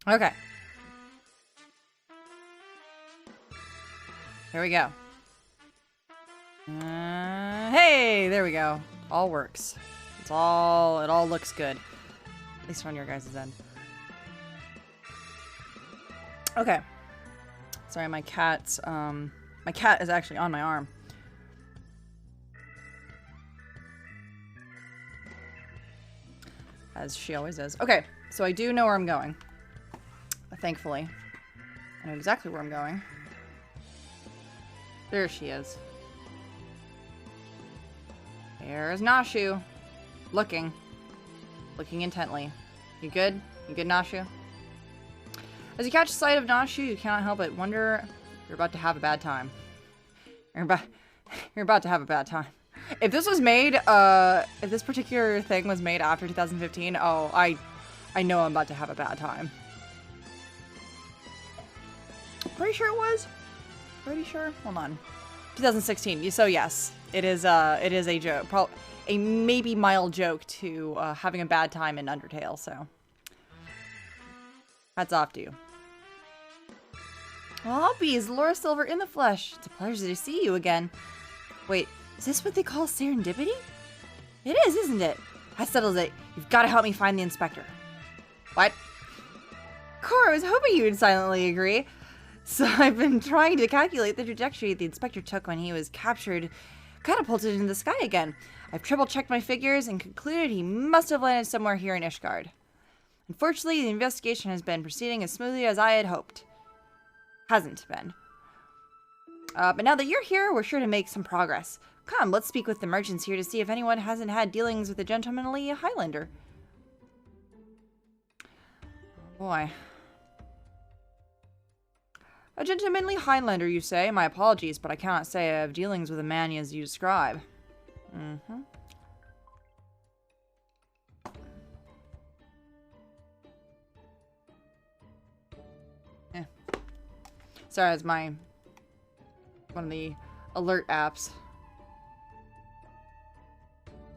Okay. Here we go. Hey, there we go. All works. It all looks good. At least on your guys' end. Okay. Sorry, my cat is actually on my arm. As she always is. Okay, so I do know where I'm going. Thankfully. I know exactly where I'm going. There she is. There's Nashu. Looking. Looking intently. You good? You good, Nashu? As you catch sight of Nashu, you cannot help but wonder you're about to have a bad time. You're about to have a bad time. If this was made, if this particular thing was made after 2015, oh, I know I'm about to have a bad time. Pretty sure it was. Pretty sure. Hold on. 2016. So yes, it is a joke. A maybe mild joke to having a bad time in Undertale. So hats off to you. Well, Hoppies, Laura Silver in the flesh. It's a pleasure to see you again. Wait, is this what they call serendipity? It is, isn't it? That settles it. You've got to help me find the inspector. What? Cora, I was hoping you would silently agree. So I've been trying to calculate the trajectory the inspector took when he was catapulted into the sky again. I've triple-checked my figures and concluded he must have landed somewhere here in Ishgard. Unfortunately, the investigation has been proceeding as smoothly as I had hoped. Hasn't been. But now that you're here, we're sure to make some progress. Come, let's speak with the merchants here to see if anyone hasn't had dealings with the gentlemanly Highlander. Boy. A gentlemanly Highlander, you say? My apologies, but I cannot say I have dealings with a man as you describe. Mm-hmm. Sorry, it's one of the alert apps.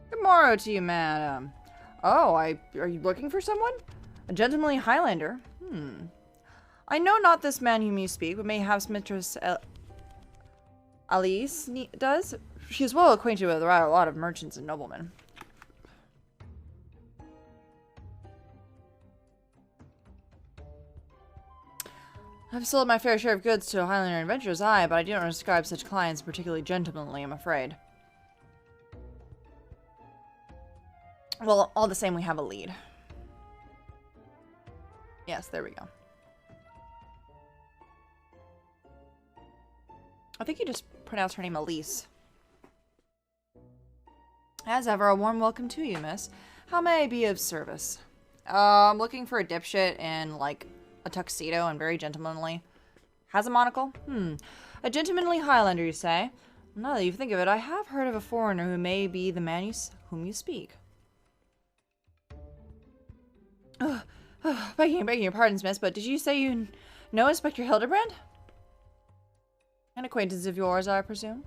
Good morrow to you, madam. Oh, are you looking for someone? A gentlemanly Highlander? I know not this man whom you speak, but mayhaps Mistress Alice does. She is well acquainted with a lot of merchants and noblemen. I've sold my fair share of goods to Highlander adventurers, aye, but I do not describe such clients particularly gentlemanly, I'm afraid. Well, all the same, we have a lead. Yes, there we go. I think you just pronounced her name Elise. As ever, a warm welcome to you, miss. How may I be of service? I'm looking for a dipshit in, like, a tuxedo and very gentlemanly. Has a monocle? A gentlemanly Highlander, you say? Now that you think of it, I have heard of a foreigner who may be the man whom you speak. Begging your pardons, miss, but did you say you know Inspector Hildibrand? An acquaintance of yours, I presume?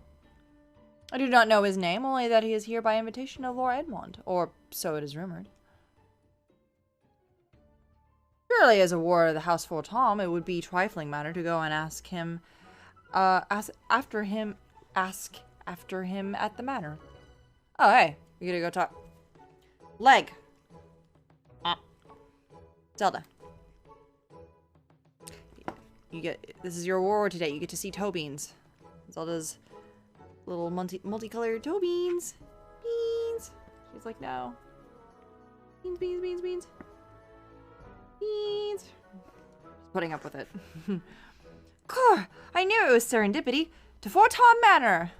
I do not know his name, only that he is here by invitation of Lord Edmond, or so it is rumored. Surely, as a ward of the Houseful Tom, it would be a trifling matter to go and ask after him at the manor. Oh, hey, you gotta go talk. Leg. Zelda. This is your award today. You get to see toe beans. Zelda's little multicolored toe beans. Beans. She's like, no. Beans, beans, beans, beans. Beans. Just putting up with it. Core, I knew it was serendipity. To Fort Tom Manor.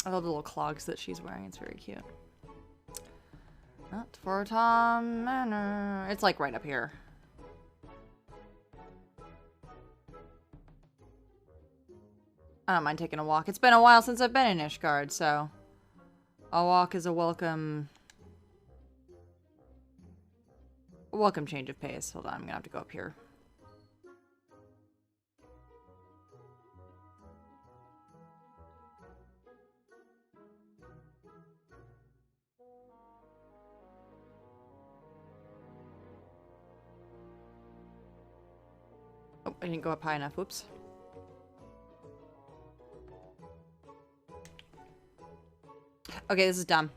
I love the little clogs that she's wearing. It's very cute. Not for Tom Manor. It's like right up here. I don't mind taking a walk. It's been a while since I've been in Ishgard, so a walk is a welcome change of pace. Hold on, I'm gonna have to go up here. I didn't go up high enough. Whoops. Okay, this is dumb.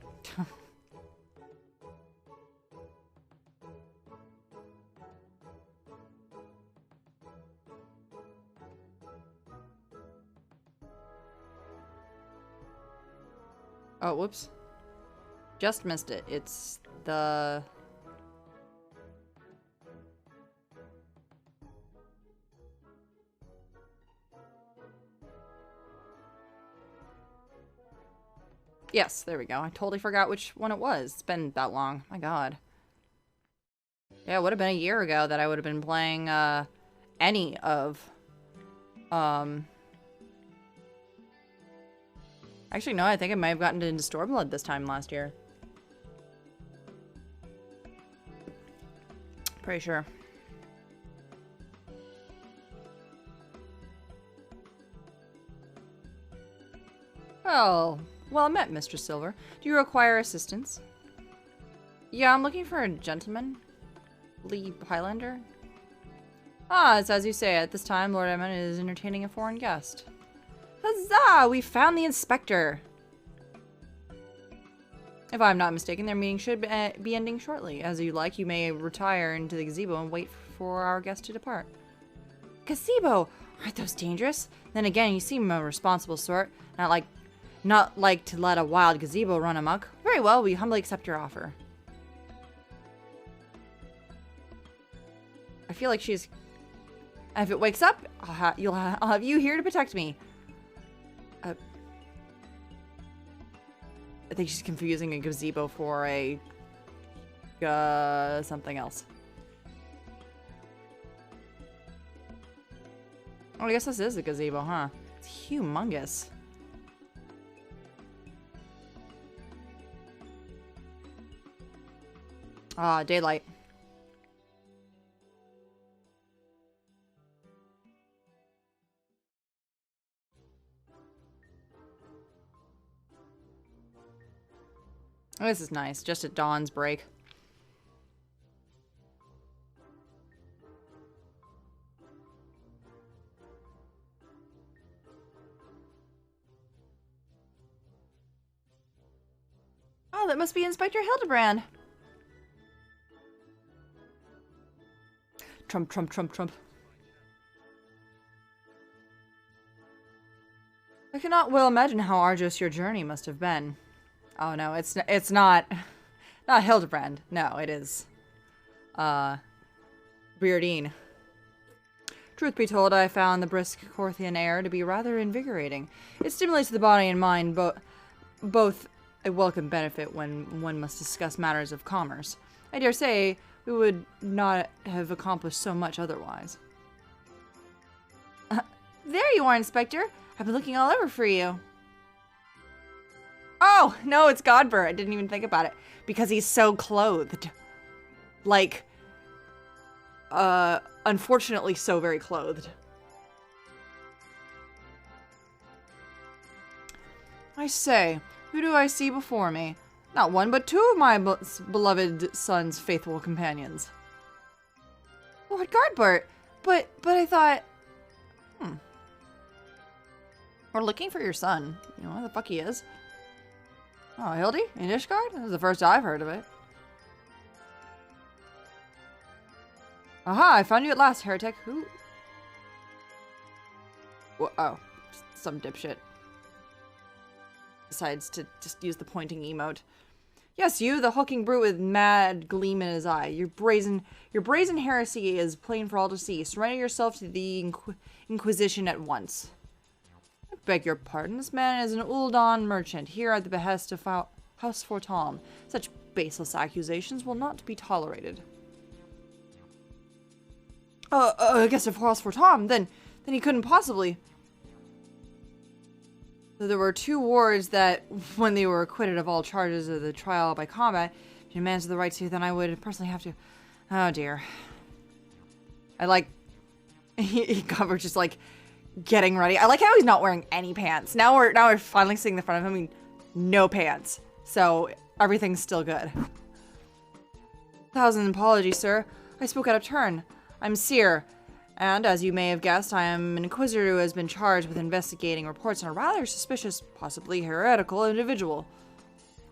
Oh, whoops. Just missed it. It's the... Yes, there we go. I totally forgot which one it was. It's been that long. My god. Yeah, it would have been a year ago that I would have been playing, any of, Actually, no, I think I might have gotten into Storeblood this time last year. Pretty sure. Well met, Mr. Silver. Do you require assistance? Yeah, I'm looking for a gentleman. Lee Highlander? Ah, it's as you say. At this time, Lord Edmund is entertaining a foreign guest. Huzzah! We found the inspector! If I'm not mistaken, their meeting should be ending shortly. As you like, you may retire into the gazebo and wait for our guest to depart. Gazebo! Aren't those dangerous? Then again, you seem a responsible sort. Not like to let a wild gazebo run amok. Very well, we humbly accept your offer. I feel like she's... If it wakes up, I'll have you here to protect me. I think she's confusing a gazebo for a... something else. Oh, I guess this is a gazebo, huh? It's humongous. Ah, daylight. Oh, this is nice. Just at dawn's break. Oh, that must be Inspector Hildibrand. Trump, Trump, Trump, Trump. I cannot well imagine how arduous your journey must have been. Oh no, it's not Hildibrand. No, it is Beardine. Truth be told, I found the brisk Corthian air to be rather invigorating. It stimulates the body and mind, both a welcome benefit when one must discuss matters of commerce. I dare say we would not have accomplished so much otherwise. There you are, Inspector. I've been looking all over for you. Oh, no, it's Godber. I didn't even think about it. Because he's so clothed. Like, unfortunately so very clothed. I say, who do I see before me? Not one, but two of my beloved son's faithful companions. Lord Guardbert, but I thought... We're looking for your son. You know where the fuck he is. Oh, Hildy? In Ishgard? This is the first I've heard of it. Aha, I found you at last, heretic. Who? Oh, some dipshit. Decides to just use the pointing emote. Yes, you, the hulking brute with mad gleam in his eye. Your brazen heresy is plain for all to see. Surrender yourself to the Inquisition at once. I beg your pardon. This man is an Uldan merchant, here at the behest of House Fortom. Such baseless accusations will not be tolerated. I guess if House Fortom, then he couldn't possibly... There were two wards that, when they were acquitted of all charges of the trial by combat, if you demands the right to, then I would personally have to... Oh dear. I like... He covered just like getting ready. I like how he's not wearing any pants. Now we're finally seeing the front of him. I mean, no pants. So everything's still good. 1,000 apologies, sir. I spoke out of turn. I'm Seer. And as you may have guessed, I am an inquisitor who has been charged with investigating reports on a rather suspicious, possibly heretical individual.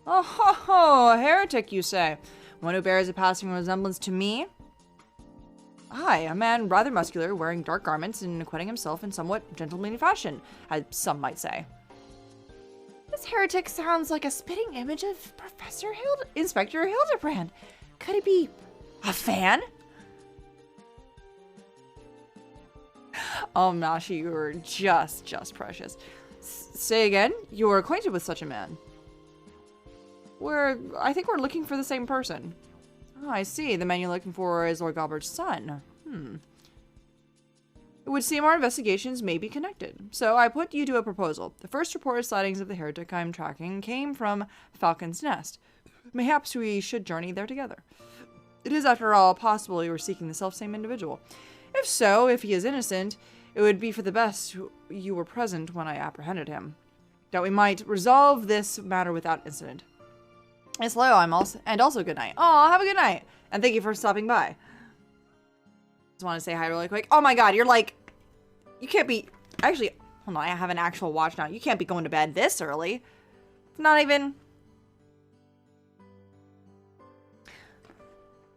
Oh ho ho, a heretic, you say? One who bears a passing resemblance to me? Aye, a man rather muscular, wearing dark garments and acquitting himself in somewhat gentlemanly fashion, as some might say. This heretic sounds like a spitting image of Inspector Hildibrand. Could he be a fan? Oh, Nashi, you were just precious. Say again? You were acquainted with such a man? I think we're looking for the same person. Oh, I see. The man you're looking for is Lord Galbert's son. It would seem our investigations may be connected. So I put you to a proposal. The first reported sightings of the heretic I'm tracking came from Falcon's Nest. Mayhaps we should journey there together. It is, after all, possible you were seeking the selfsame individual. If so, if he is innocent, it would be for the best you were present when I apprehended him, that we might resolve this matter without incident. Yes, hello, also good night. Oh, have a good night, and thank you for stopping by. Just want to say hi really quick. Oh my god, you're like, you can't be, actually, hold on, I have an actual watch now. You can't be going to bed this early. It's not even,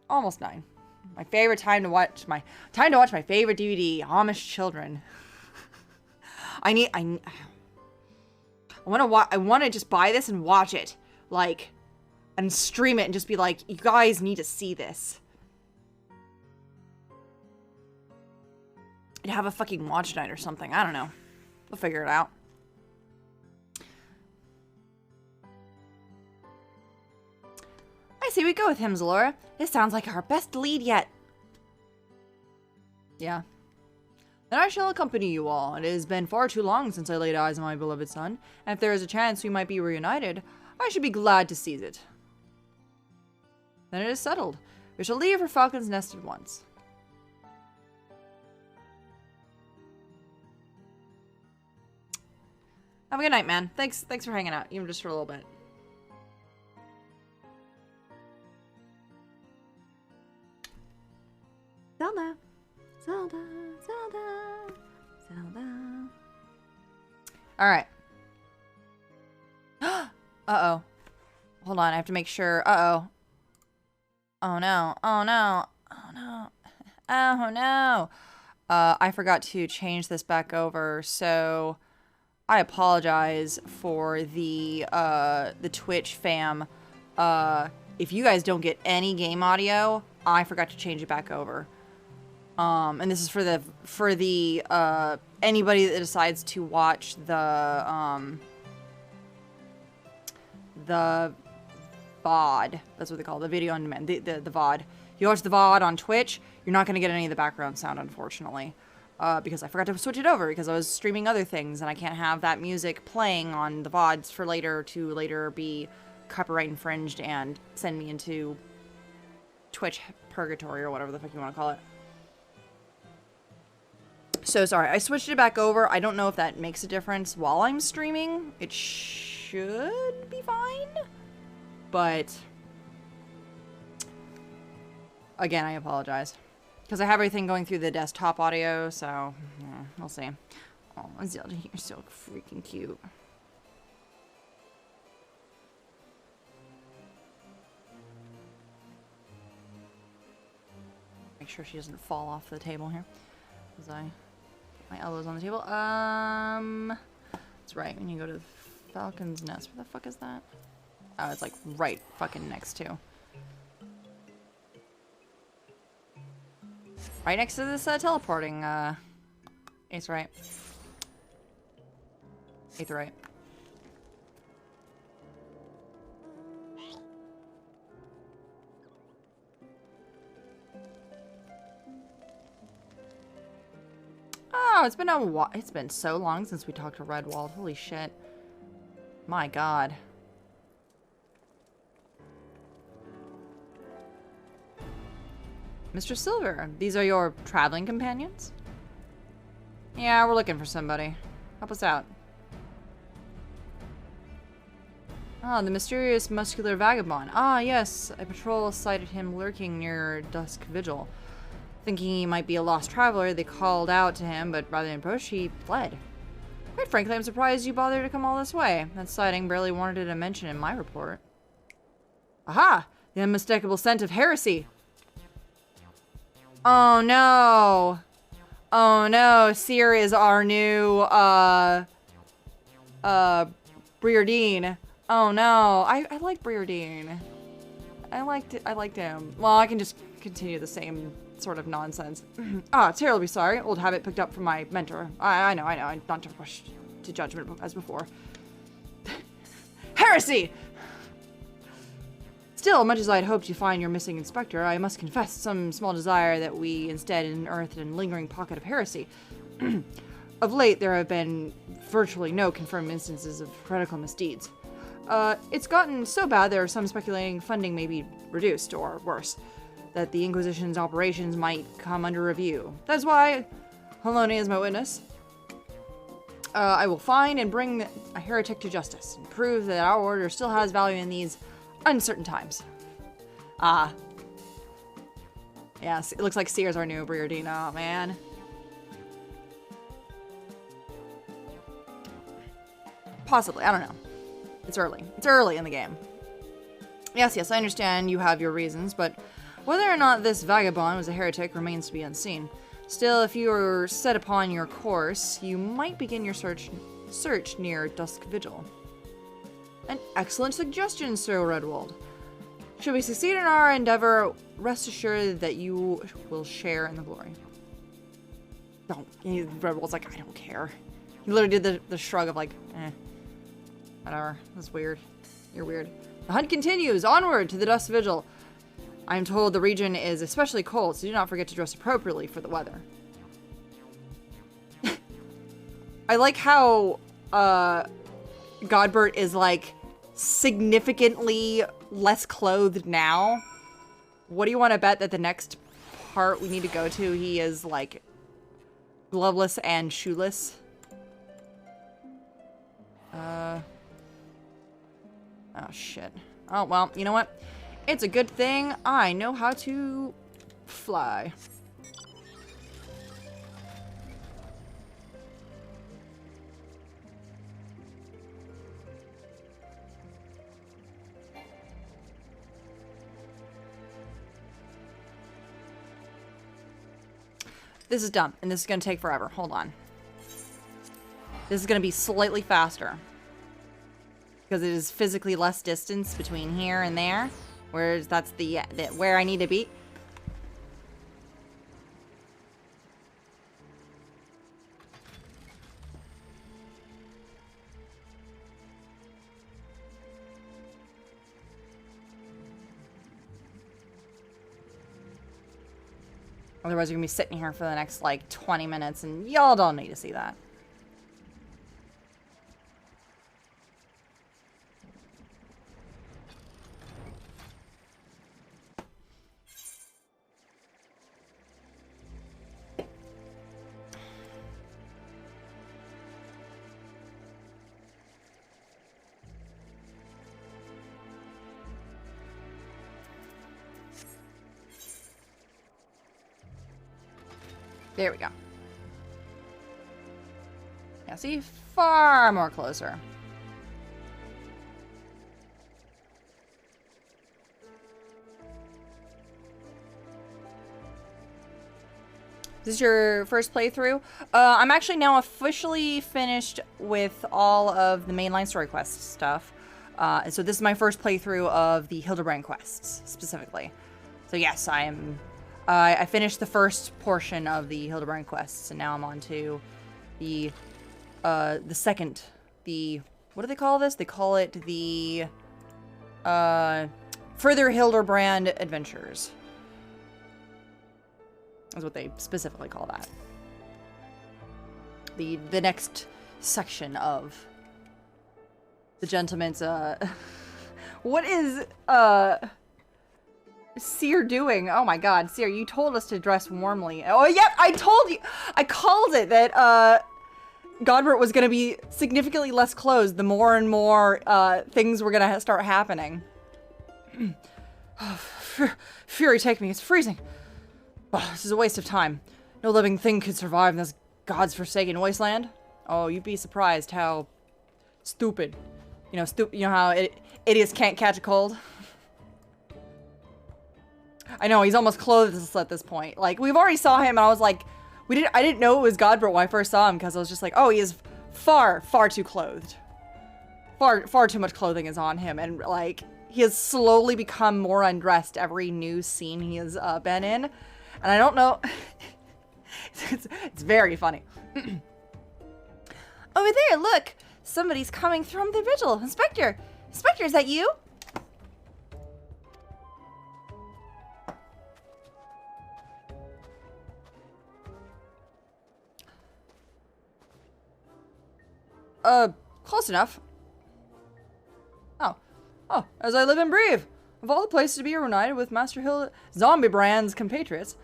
almost 9. My favorite time to watch my favorite DVD, Amish Children. I want to just buy this and watch it, like, and stream it and just be like, you guys need to see this. And have a fucking watch night or something. I don't know. We'll figure it out. I say we go with him, Zalora. This sounds like our best lead yet. Yeah. Then I shall accompany you all. It has been far too long since I laid eyes on my beloved son, and if there is a chance we might be reunited, I should be glad to seize it. Then it is settled. We shall leave for Falcon's Nest at once. Have a good night, man. Thanks for hanging out, even just for a little bit. Zelda. Zelda. Zelda. Zelda. Alright. Uh-oh. Hold on, I have to make sure. Uh-oh. Oh no. Oh no. Oh no. Oh no. I forgot to change this back over, so I apologize for the Twitch fam. If you guys don't get any game audio, I forgot to change it back over. And this is for the anybody that decides to watch the VOD. That's what they call it, the video on demand, the VOD. If you watch the VOD on Twitch, you're not going to get any of the background sound, unfortunately. Because I forgot to switch it over because I was streaming other things and I can't have that music playing on the VODs for later be copyright infringed and send me into Twitch purgatory or whatever the fuck you want to call it. So sorry, I switched it back over. I don't know if that makes a difference while I'm streaming. It should be fine. But again, I apologize. Because I have everything going through the desktop audio, so yeah, we'll see. Oh, Zelda, you're so freaking cute. Make sure she doesn't fall off the table here. As I put my elbows on the table. That's right, when you go to Falcon's Nest. Where the fuck is that? Oh, it's like right fucking next to. Right next to this teleporting, Ace right. Eighth right. Oh, it's been a while. It's been so long since we talked to Redwald. Holy shit. My god. Mr. Silver, these are your traveling companions? Yeah, we're looking for somebody. Help us out. Ah, the mysterious muscular vagabond. Ah, yes. A patrol sighted him lurking near dusk vigil. Thinking he might be a lost traveler, they called out to him, but rather than approach, he fled. Quite frankly, I'm surprised you bothered to come all this way. That sighting barely warranted a mention in my report. Aha! The unmistakable scent of heresy! Oh no! Oh no, Seer is our new, Briardine. Oh no, I like Briardine. I liked him. Well, I can just continue the same sort of nonsense. Terribly sorry. Old habit picked up from my mentor. I know. Not to rush to judgment as before. Heresy! Still, much as I'd hoped to find your missing inspector, I must confess some small desire that we instead unearthed a lingering pocket of heresy. Of late, there have been virtually no confirmed instances of heretical misdeeds. It's gotten so bad there are some speculating funding may be reduced, or worse, that the Inquisition's operations might come under review. That's why Heloni is my witness. I will find and bring a heretic to justice, and prove that our order still has value in these uncertain times. Yes, it looks like Seer's our new Briardine. Oh, man. Possibly, I don't know. It's early. It's early in the game. Yes, I understand you have your reasons, but whether or not this vagabond was a heretic remains to be unseen. Still, if you are set upon your course, you might begin your search near Dusk Vigil. An excellent suggestion, Sir Redwald. Should we succeed in our endeavor, rest assured that you will share in the glory. No, Redwald's like, I don't care. He literally did the shrug of like, whatever. That's weird. You're weird. The hunt continues, onward to the Dusk Vigil. I am told the region is especially cold, so do not forget to dress appropriately for the weather. I like how, Godbert is like significantly less clothed now. What do you want to bet that the next part we need to go to, he is like gloveless and shoeless? Oh shit. Oh well, you know what? It's a good thing I know how to fly. This is dumb, and this is going to take forever. Hold on. This is going to be slightly faster. Because it is physically less distance between here and there. Whereas that's the where I need to be. Otherwise, you're going to be sitting here for the next, like, 20 minutes, and y'all don't need to see that. There we go. Yeah, see? Far more closer. This is your first playthrough? I'm actually now officially finished with all of the mainline story quest stuff. And so this is my first playthrough of the Hildibrand quests, specifically. So yes, I finished the first portion of the Hildibrand quests, and now I'm on to the second, what do they call this? They call it the, Further Hildibrand Adventures. Is what they specifically call that. The next section of the gentleman's, what is, Seer doing? Oh my god, Seer, you told us to dress warmly. Oh, yep, I told you! I called it that, Godbert was gonna be significantly less clothed the more and more, things were gonna start happening. Oh, Fury, take me, it's freezing. Oh, this is a waste of time. No living thing could survive in this God's forsaken wasteland. Oh, you'd be surprised how stupid. You know how idiots can't catch a cold? I know, he's almost clothes at this point. Like, we've already saw him, and I was like, I didn't know it was Godbert when I first saw him, because I was just like, oh, he is far too clothed. Far too much clothing is on him, and, like, he has slowly become more undressed every new scene he has been in. And I don't know... it's very funny. Over there, look! Somebody's coming from the vigil. Inspector! Inspector, is that you? Close enough. Oh, as I live and breathe. Of all the places to be reunited with Master Hildibrand's compatriots.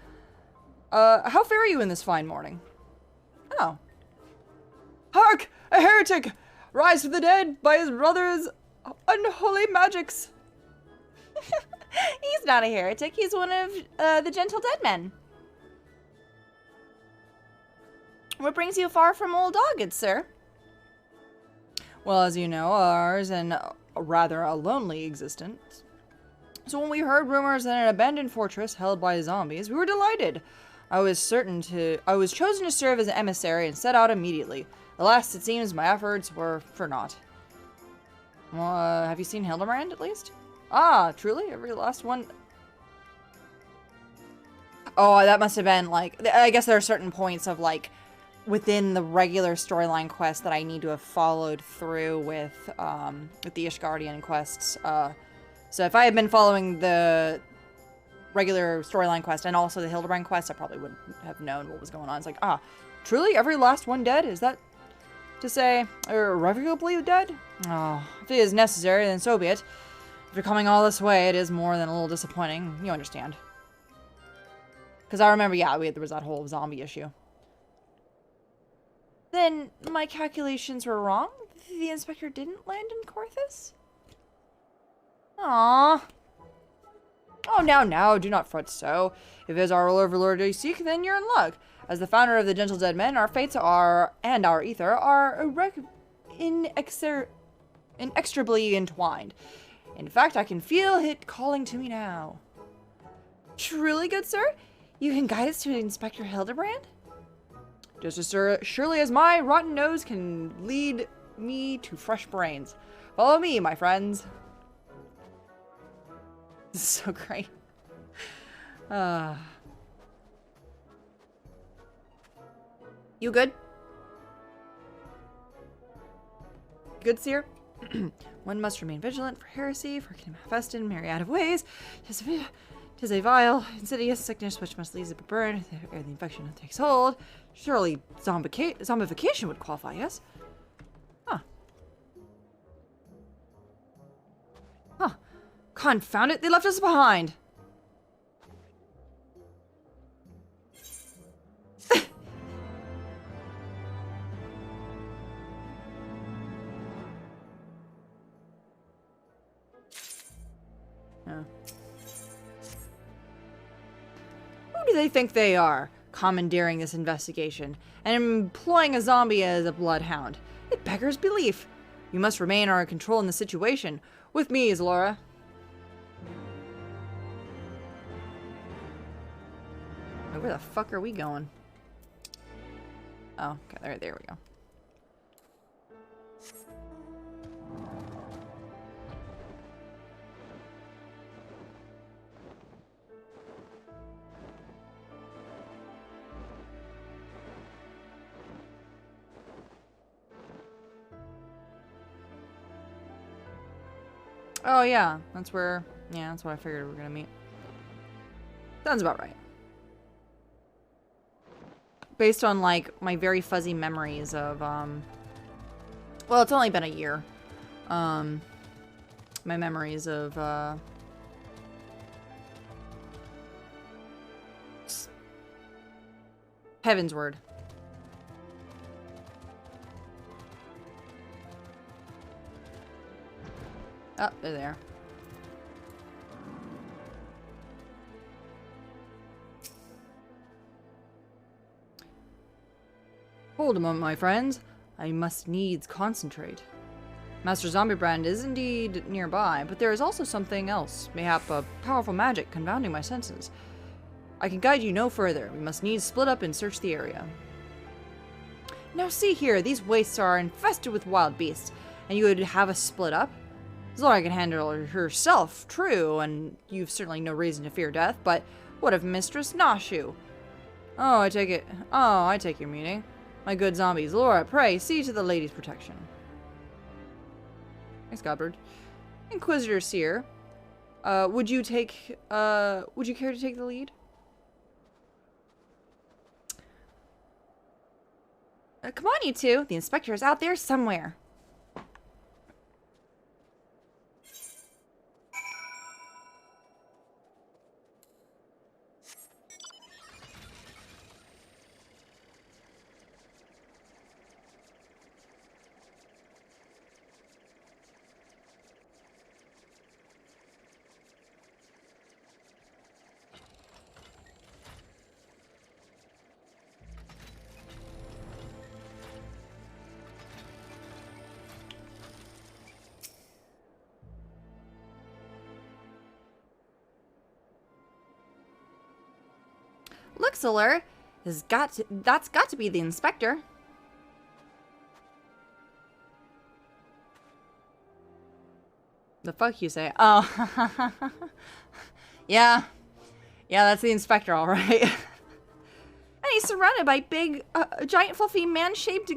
How fare you in this fine morning? Oh. Hark! A heretic! Rise from the dead by his brother's unholy magics. He's not a heretic. He's one of the gentle dead men. What brings you far from old Doggett, sir? Well, as you know, ours and rather a lonely existence. So when we heard rumors that an abandoned fortress held by zombies, we were delighted. I was chosen to serve as an emissary and set out immediately. Alas, it seems my efforts were for naught. Well, have you seen Hildibrand, at least? Ah, truly? Every last one? Oh, that must have been, like... I guess there are certain points of, like, within the regular storyline quest that I need to have followed through with the Ishgardian quests. So if I had been following the regular storyline quest and also the Hildibrand quest, I probably wouldn't have known what was going on. It's like, truly? Every last one dead? Is that to say irrevocably dead? Oh, if it is necessary, then so be it. After coming all this way, it is more than a little disappointing. You understand. Because I remember, yeah, there was that whole zombie issue. Then my calculations were wrong? The inspector didn't land in Corthus? Aww. Oh, now, do not fret so. If it is our overlord you seek, then you're in luck. As the founder of the Gentle Dead Men, our fates are, and our ether, are inextricably entwined. In fact, I can feel it calling to me now. Truly, good sir? You can guide us to Inspector Hildibrand? Just as surely as my rotten nose can lead me to fresh brains. Follow me, my friends. This is so great. You good? Good, seer? One must remain vigilant for heresy, for it can manifest in myriad of ways. Tis a vile, insidious sickness which must leave it burn ere the infection takes hold. Surely zombification would qualify, yes? Huh. Confound it, they left us behind. Who do they think they are, commandeering this investigation and employing a zombie as a bloodhound? It beggars belief. You must remain under control in the situation. With me, Laura. Where the fuck are we going? Oh, okay, there we go. Oh yeah, that's where, yeah, that's what I figured we were gonna meet. Sounds about right. Based on, like, my very fuzzy memories of, well, it's only been a year. My memories of, Heaven's Word. Oh, they're there. Hold a moment, my friends. I must needs concentrate. Master Zombiebrand is indeed nearby, but there is also something else, mayhap a powerful magic confounding my senses. I can guide you no further. We must needs split up and search the area. Now see here, these wastes are infested with wild beasts, and you would have us split up? Zora can handle her herself, true, and you've certainly no reason to fear death, but what of Mistress Nashu? I take your meaning. My good zombies, Laura, pray, see to the lady's protection. Thanks, Godbird. Inquisitor Seer, would you care to take the lead? Come on, you two. The inspector is out there somewhere. Look, Solar, that's got to be the inspector. The fuck you say? Oh, yeah, that's the inspector, all right. And he's surrounded by big, giant, fluffy, man-shaped,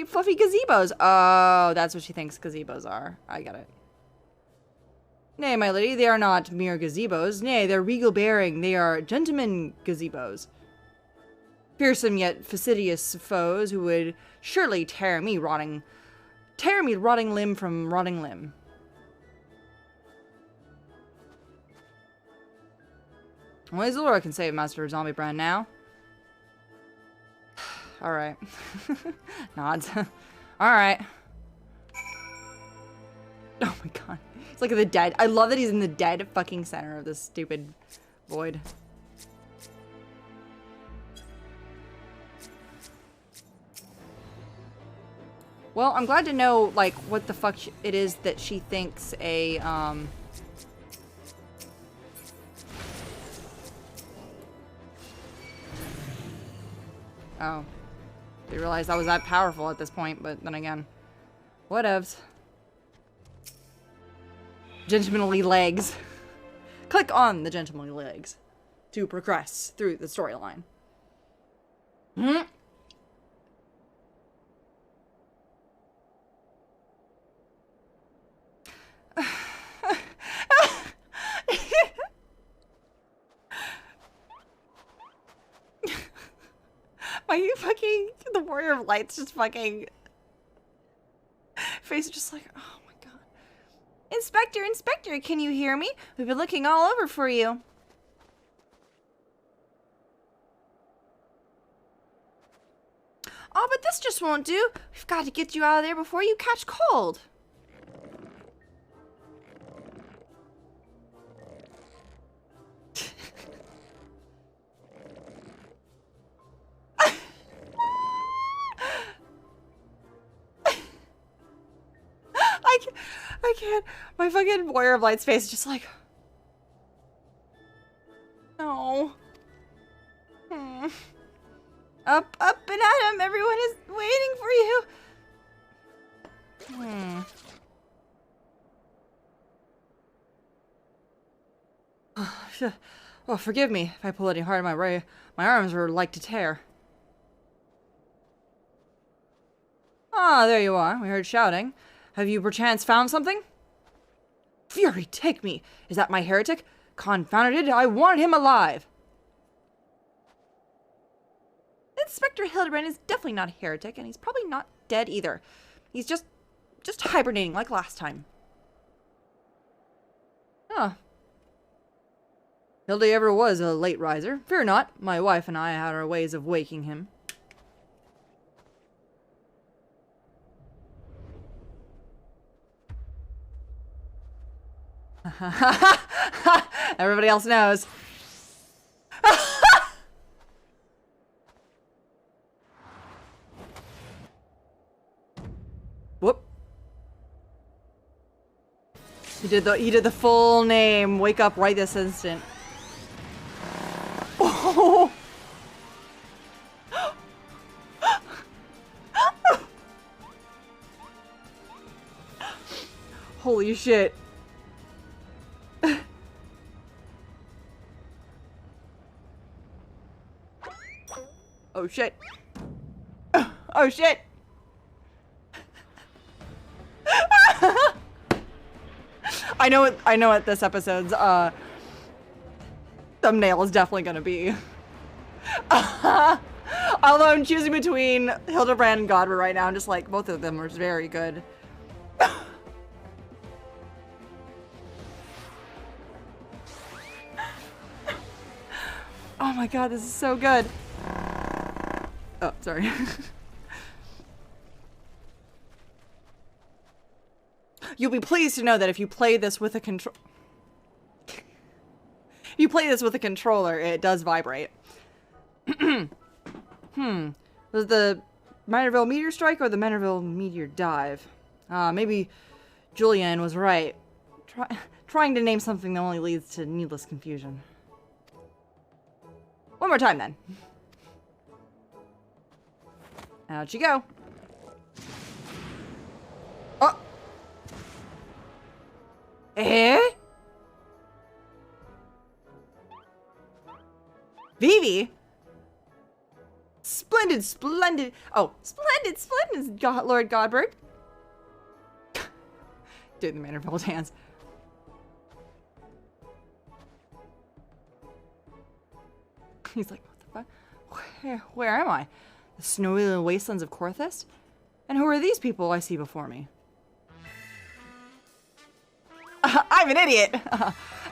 fluffy gazebos. Oh, that's what she thinks gazebos are. I get it. Nay, my lady, they are not mere gazebos. Nay, they're regal bearing. They are gentlemen gazebos. Fearsome yet fastidious foes who would surely tear me rotting limb from rotting limb. Only Zora can save Master Zombiebrand now. Alright. Nods. Alright. Oh my god. It's like the dead. I love that he's in the dead fucking center of this stupid void. Well, I'm glad to know, like, what the fuck it is that she thinks a, Oh. They realized I was that powerful at this point, but then again. Whatevs. Gentlemanly legs. Click on the gentlemanly legs to progress through the storyline. Hmm? The Warrior of Light's just fucking face is just like, oh my god. Inspector, can you hear me? We've been looking all over for you. Oh, but this just won't do. We've got to get you out of there before you catch cold. I can't. My fucking Warrior of Light's face is just like... No. Up and at him. Everyone is waiting for you. Oh, forgive me if I pull any hard. My arms are like to tear. Ah, there you are. We heard shouting. Have you perchance found something? Fury, take me! Is that my heretic? Confounded it, I wanted him alive! Inspector Hildibrand is definitely not a heretic, and he's probably not dead either. He's just hibernating like last time. Huh. Hildy ever was a late riser. Fear not, my wife and I had our ways of waking him. Everybody else knows. He did the full name. Wake up right this instant. Oh. Holy shit. Oh shit. Oh shit. I know what this episode's thumbnail is definitely gonna be. Although I'm choosing between Hildibrand and Godward right now, I'm just like, both of them are very good. Oh my god, this is so good. Oh, sorry. You'll be pleased to know that if you play this with a controller, it does vibrate. Was the Minerville meteor strike or the Minerville meteor dive? Maybe Julian was right. Trying to name something that only leads to needless confusion. One more time, then. Out you go. Oh. Eh? Vivi? Splendid, splendid. Oh, splendid, splendid, Lord Godbert. Doing the Minerville dance. He's like, what the fuck? Where am I? The snowy wastelands of Korthus? And who are these people I see before me? I'm an idiot!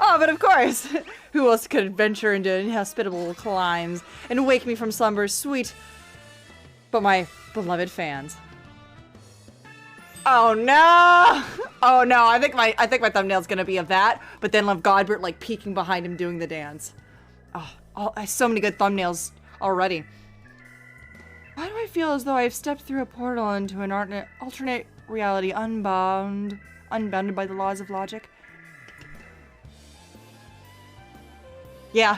Oh, but of course! Who else could venture into inhospitable climes and wake me from slumber's sweet but my beloved fans? Oh no! Oh no, I think my thumbnail's gonna be of that, but then of Godbert like peeking behind him doing the dance. Oh, so many good thumbnails already. Why do I feel as though I've stepped through a portal into an alternate reality unbounded by the laws of logic? Yeah.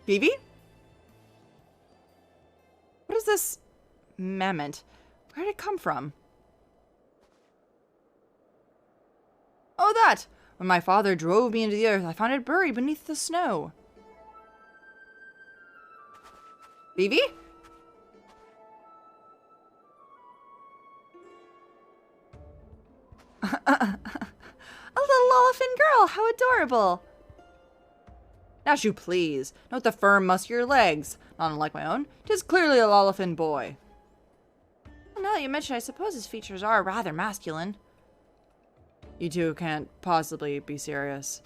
Vivi? What is this mammoth? Where did it come from? Oh, that! When my father drove me into the earth, I found it buried beneath the snow. Vivi? A little olifin girl, how adorable! Now, you please. Note the firm, muscular legs. Not unlike my own. 'Tis clearly a olifin boy. Well, now that you mention it, I suppose his features are rather masculine. You two can't possibly be serious.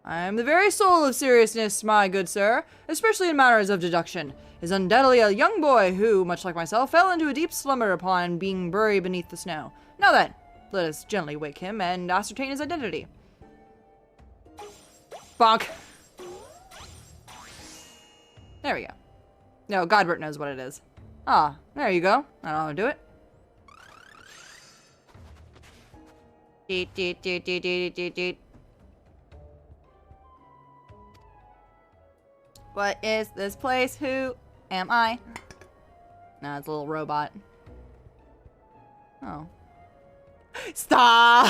I am the very soul of seriousness, my good sir, especially in matters of deduction. Is undoubtedly a young boy who, much like myself, fell into a deep slumber upon being buried beneath the snow. Now then, let us gently wake him and ascertain his identity. Bonk. There we go. No, Godbert knows what it is. Ah, there you go. I don't know how to do it. Deet, deet, deet, deet, deet, deet, deet. What is this place? Who am I? Nah, it's a little robot. Oh. Stop!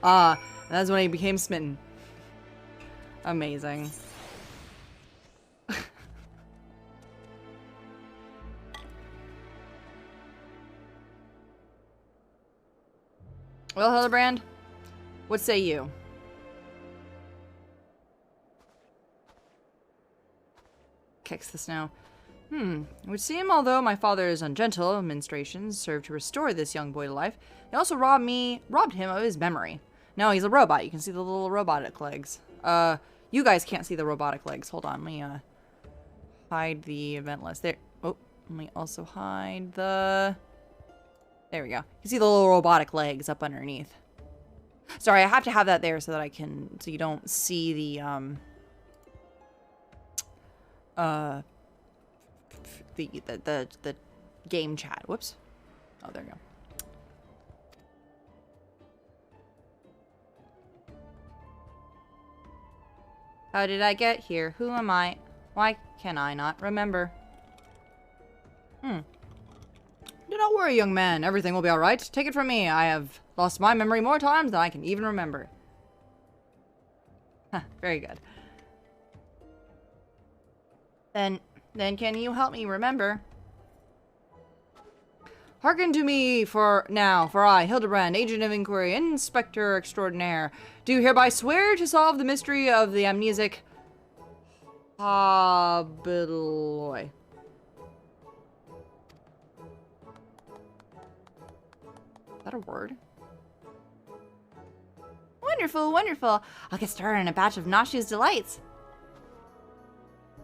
Ah, that's when he became smitten. Amazing. Well, Hildibrand, what say you? Kicks the snow. It would seem, although my father's ungentle ministrations served to restore this young boy to life, they also robbed him of his memory. No, he's a robot. You can see the little robotic legs. You guys can't see the robotic legs. Hold on, let me, hide the event list. There. Oh, let me also hide the... There we go. You can see the little robotic legs up underneath. Sorry, I have to have that there so that I can, so you don't see the, the game chat. Whoops. Oh, there you go. How did I get here? Who am I? Why can I not remember? Do not worry, young man. Everything will be alright. Take it from me. I have lost my memory more times than I can even remember. Huh, very good. Then can you help me remember? Hearken to me for I, Hildibrand, agent of inquiry, inspector extraordinaire, do hereby swear to solve the mystery of the amnesic Hobbitloy. Is that a word? Wonderful, wonderful. I'll get started on a batch of nauseous delights.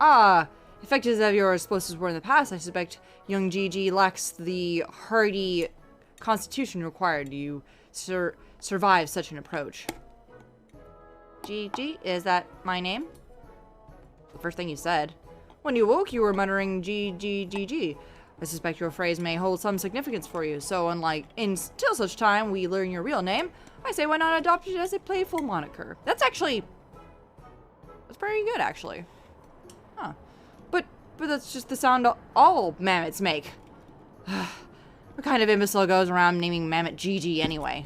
Ah, effectives of your explosives were in the past. I suspect young GG lacks the hardy constitution required to survive such an approach. GG, is that my name? The first thing you said. When you woke, you were muttering GG. I suspect your phrase may hold some significance for you, so until such time we learn your real name, I say why not adopt it as a playful moniker. That's pretty good, actually. Huh. But that's just the sound all mammoths make. What kind of imbecile goes around naming mammoth GG anyway?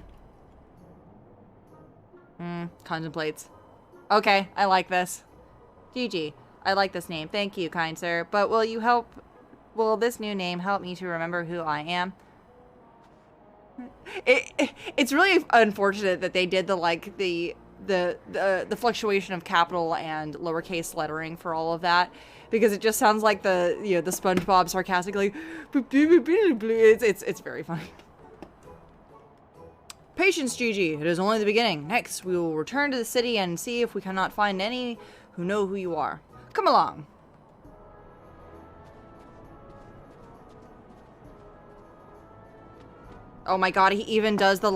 Contemplates. Okay, I like this. GG, I like this name. Thank you, kind sir. But will this new name help me to remember who I am? It's really unfortunate that they did the fluctuation of capital and lowercase lettering for all of that, because it just sounds like the SpongeBob sarcastically. It's very funny. Patience, GG. It is only the beginning. Next, we will return to the city and see if we cannot find any who know who you are. Come along. Oh my god, he even does the,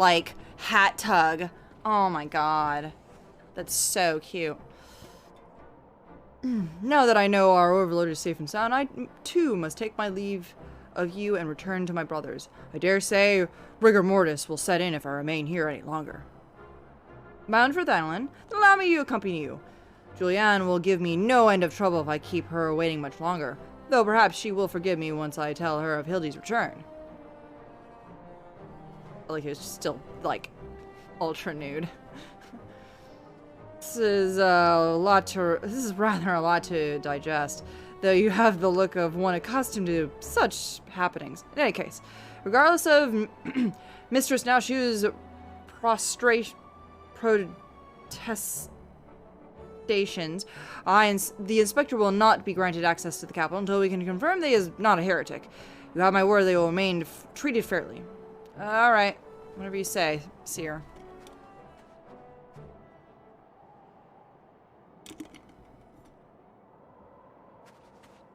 hat tug. Oh my god. That's so cute. Now that I know our overlord is safe and sound, I, too, must take my leave of you and return to my brothers. I dare say rigor mortis will set in if I remain here any longer. Bound for Thailand, then allow me to accompany you. Julianne will give me no end of trouble if I keep her waiting much longer, though perhaps she will forgive me once I tell her of Hildy's return. Like, it's still, ultra nude. This is rather a lot to digest, though you have the look of one accustomed to such happenings. In any case, regardless of Mistress Now Shoe's protestations, the inspector will not be granted access to the capital until we can confirm that he is not a heretic. You have my word they will remain treated fairly. Alright, whatever you say, Seer.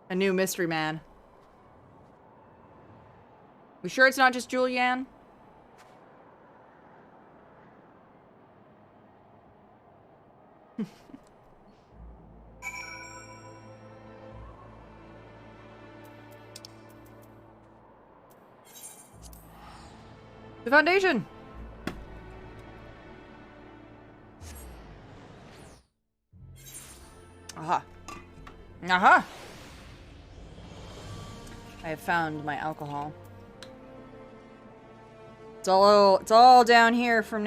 A new mystery man. We sure it's not just Julianne? The Foundation! Aha. Aha! I have found my alcohol. It's all down here from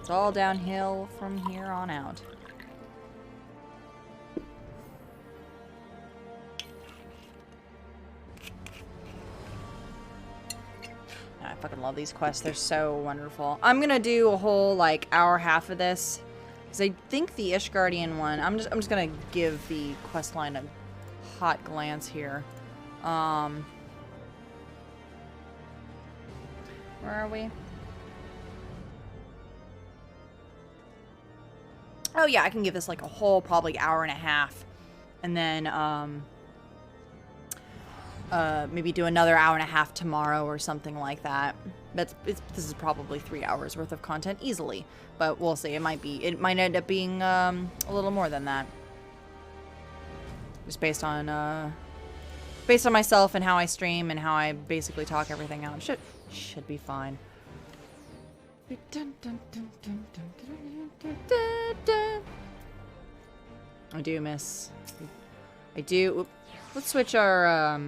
It's all downhill from here on out. I fucking love these quests. They're so wonderful. I'm gonna do a whole hour half of this, because I think the Ishgardian one. I'm just gonna give the quest line a hot glance here. Where are we? Oh yeah, I can give this a whole probably hour and a half, and then maybe do another hour and a half tomorrow or something like that. This is probably 3 hours worth of content easily, but we'll see. It might end up being a little more than that. Just based on myself and how I stream and how I basically talk everything out. Should be fine. I do miss. I do. Oops. Let's switch our.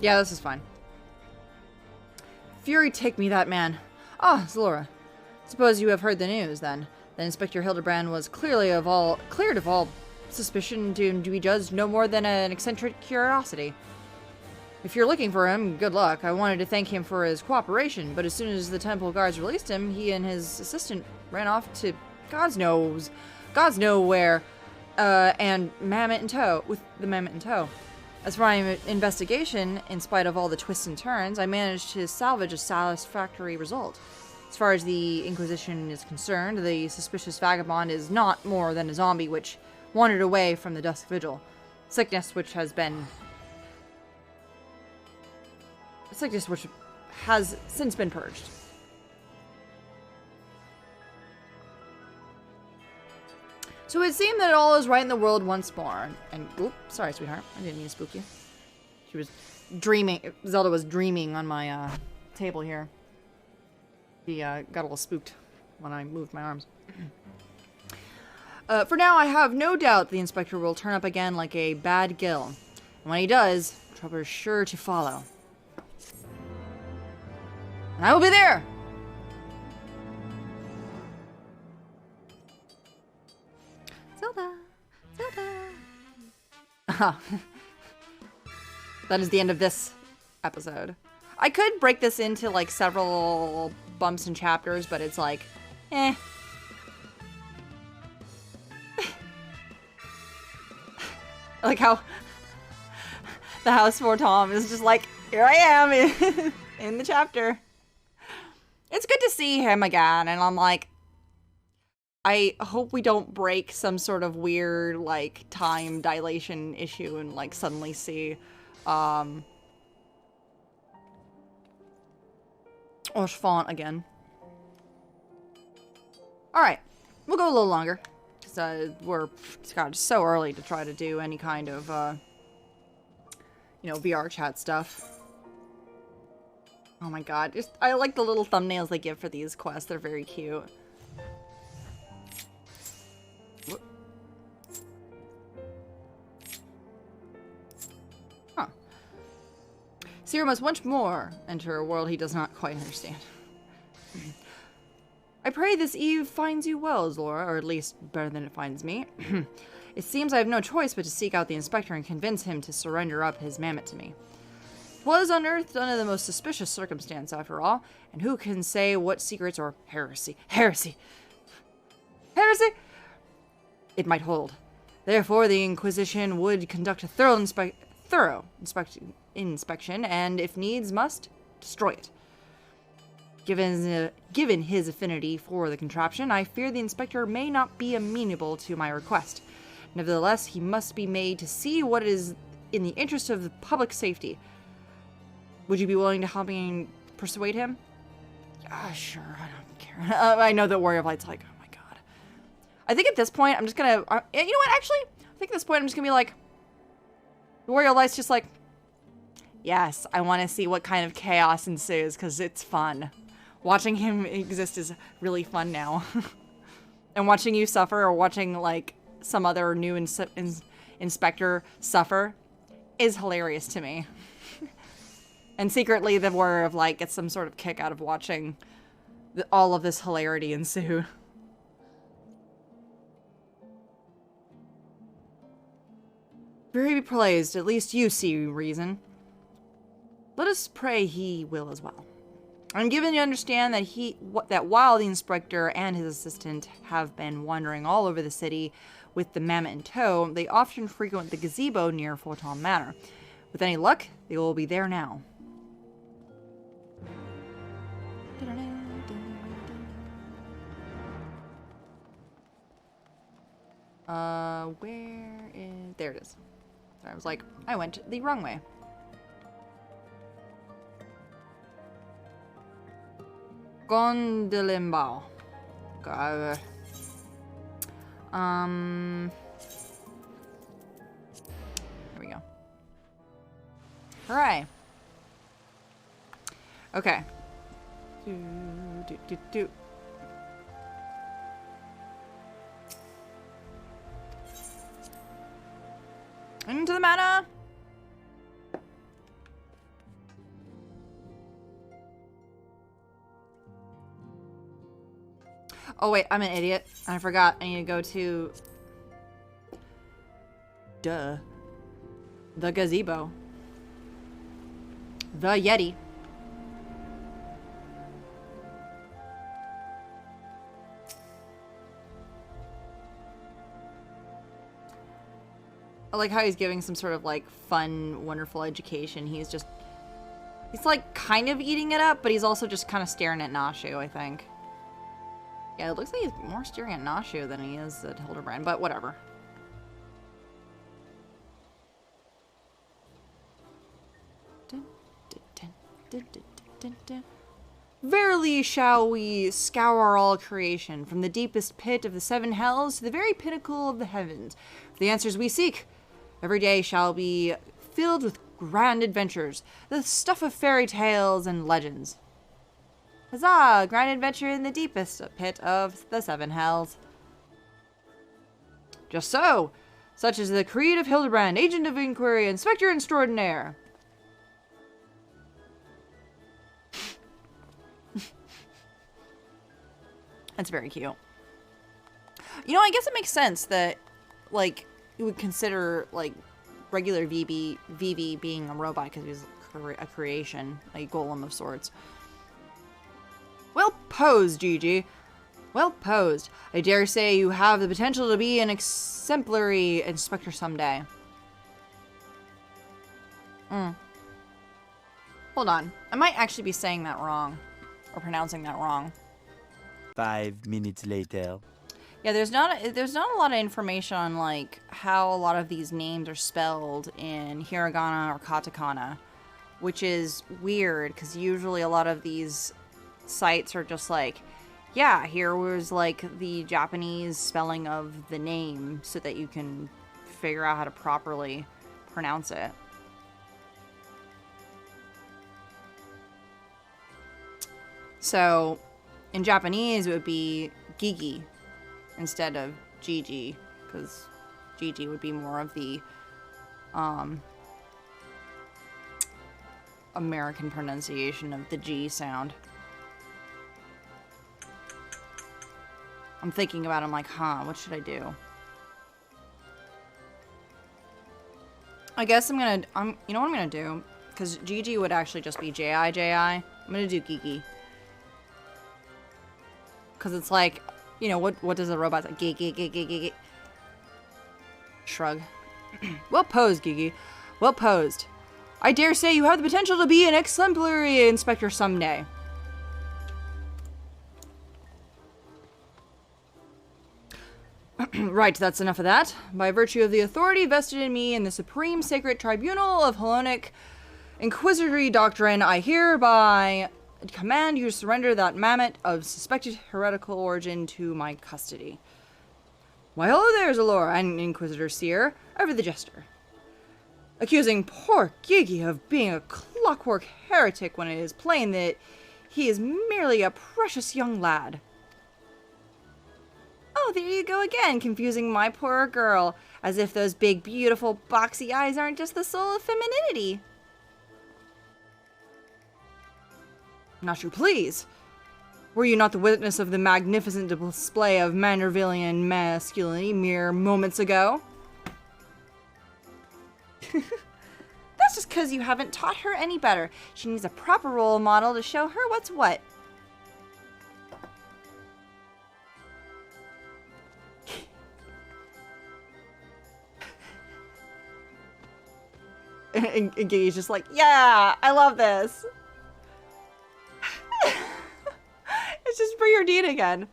Yeah, this is fine. Fury, take me that man. Ah, Zalora. Suppose you have heard the news, then. That Inspector Hildibrand was cleared of all suspicion to be judged no more than an eccentric curiosity. If you're looking for him, good luck. I wanted to thank him for his cooperation, but as soon as the temple guards released him, he and his assistant ran off to God's knows where, and Mammoth in tow, with the Mammoth in tow. As for my investigation, in spite of all the twists and turns, I managed to salvage a satisfactory result. As far as the Inquisition is concerned, the suspicious vagabond is not more than a zombie which wandered away from the Dusk Vigil. Sickness which has since been purged. So it seemed that all is right in the world once more. And, oops, sorry, sweetheart. I didn't mean to spook you. She was dreaming. Zelda was dreaming on my table here. She got a little spooked when I moved my arms. For now, I have no doubt the Inspector will turn up again like a bad gill. And when he does, trouble is sure to follow. And I will be there! Zelda! Zelda! That is the end of this episode. I could break this into, like, several bumps and chapters, but it's like, eh. I like how the house for Tom is just like, here I am in the chapter. It's good to see him again, and I'm like, I hope we don't break some sort of weird, like, time dilation issue and, like, suddenly see, Orchfont again. Alright, we'll go a little longer, because, we're, God, it's so early to try to do any kind of, you know, VR chat stuff. Oh my god, I like the little thumbnails they give for these quests, they're very cute. Huh. Seer must once more enter a world he does not quite understand. I pray this eve finds you well, Zalora, or at least better than it finds me. It seems I have no choice but to seek out the Inspector and convince him to surrender up his mammoth to me. It was unearthed under the most suspicious circumstance, after all, and who can say what secrets or heresy it might hold. Therefore, the Inquisition would conduct a thorough inspection, and if needs must, destroy it. Given his affinity for the contraption, I fear the Inspector may not be amenable to my request. Nevertheless, he must be made to see what is in the interest of the public safety. Would you be willing to help me persuade him? Sure, I don't care. I know that Warrior of Light's like, oh my god. I think at this point, I'm just gonna, you know what, actually? I think at this point, I'm just gonna be like, Warrior of Light's just like, yes, I want to see what kind of chaos ensues, because it's fun. Watching him exist is really fun now. And watching you suffer, or watching, like, some other new inspector suffer, is hilarious to me. And secretly, the Warrior of Light gets some sort of kick out of watching all of this hilarity ensue. Very praised, at least you see reason. Let us pray he will as well. I'm given to understand that that while the Inspector and his assistant have been wandering all over the city with the mammoth in tow, they often frequent the gazebo near Photon Manor. With any luck, they will be there now. Where is There it is. Sorry, I was like, I went the wrong way. Gondelimbao. There we go. Hooray. Okay. Do. Into the mana. Oh wait, I'm an idiot. I forgot. I need to go to... Duh. The gazebo. The Yeti. I like how he's giving some sort of like fun, wonderful education. He's like kind of eating it up, but he's also just kind of staring at Nashu, I think. Yeah, it looks like he's more staring at Nashu than he is at Hildibrand, but whatever. Verily shall we scour all creation, from the deepest pit of the seven hells to the very pinnacle of the heavens. For the answers we seek, every day shall be filled with grand adventures, the stuff of fairy tales and legends. Huzzah! Grand adventure in the deepest pit of the seven hells. Just so. Such is the creed of Hildibrand, agent of inquiry, inspector extraordinaire. That's very cute. You know, I guess it makes sense that, like, you would consider, like, regular Vivi being a robot because he was a creation, a golem of sorts. Well posed, Gigi. Well posed. I dare say you have the potential to be an exemplary inspector someday. Hold on. I might actually be saying that wrong. Or pronouncing that wrong. 5 minutes later. Yeah, there's not a lot of information on like how a lot of these names are spelled in hiragana or katakana, which is weird because usually a lot of these sites are just like, yeah, here was like the Japanese spelling of the name so that you can figure out how to properly pronounce it. So in Japanese, it would be Gigi instead of Gigi, because Gigi would be more of the American pronunciation of the G sound. I'm thinking about it, I'm like, what should I do? I guess you know what I'm gonna do? Because Gigi would actually just be J-I-J-I. I'm gonna do Gigi. Because it's like, you know, what does a robot say? Gigi. Shrug. Well posed, Gigi. Well posed. I dare say you have the potential to be an exemplary inspector someday. Right, that's enough of that. By virtue of the authority vested in me in the Supreme Sacred Tribunal of Hellenic Inquisitory Doctrine, I hereby command you to surrender that mammoth of suspected heretical origin to my custody. Why, hello there, Zalora, and Inquisitor Seer, ever the jester. Accusing poor Gigi of being a clockwork heretic when it is plain that he is merely a precious young lad. Oh, there you go again, confusing my poor girl, as if those big, beautiful, boxy eyes aren't just the soul of femininity. Nashu, please. Were you not the witness of the magnificent display of Mandervillian masculinity mere moments ago? That's just because you haven't taught her any better. She needs a proper role model to show her what's what. and Gigi's just like, yeah, I love this. It's just for your deed again.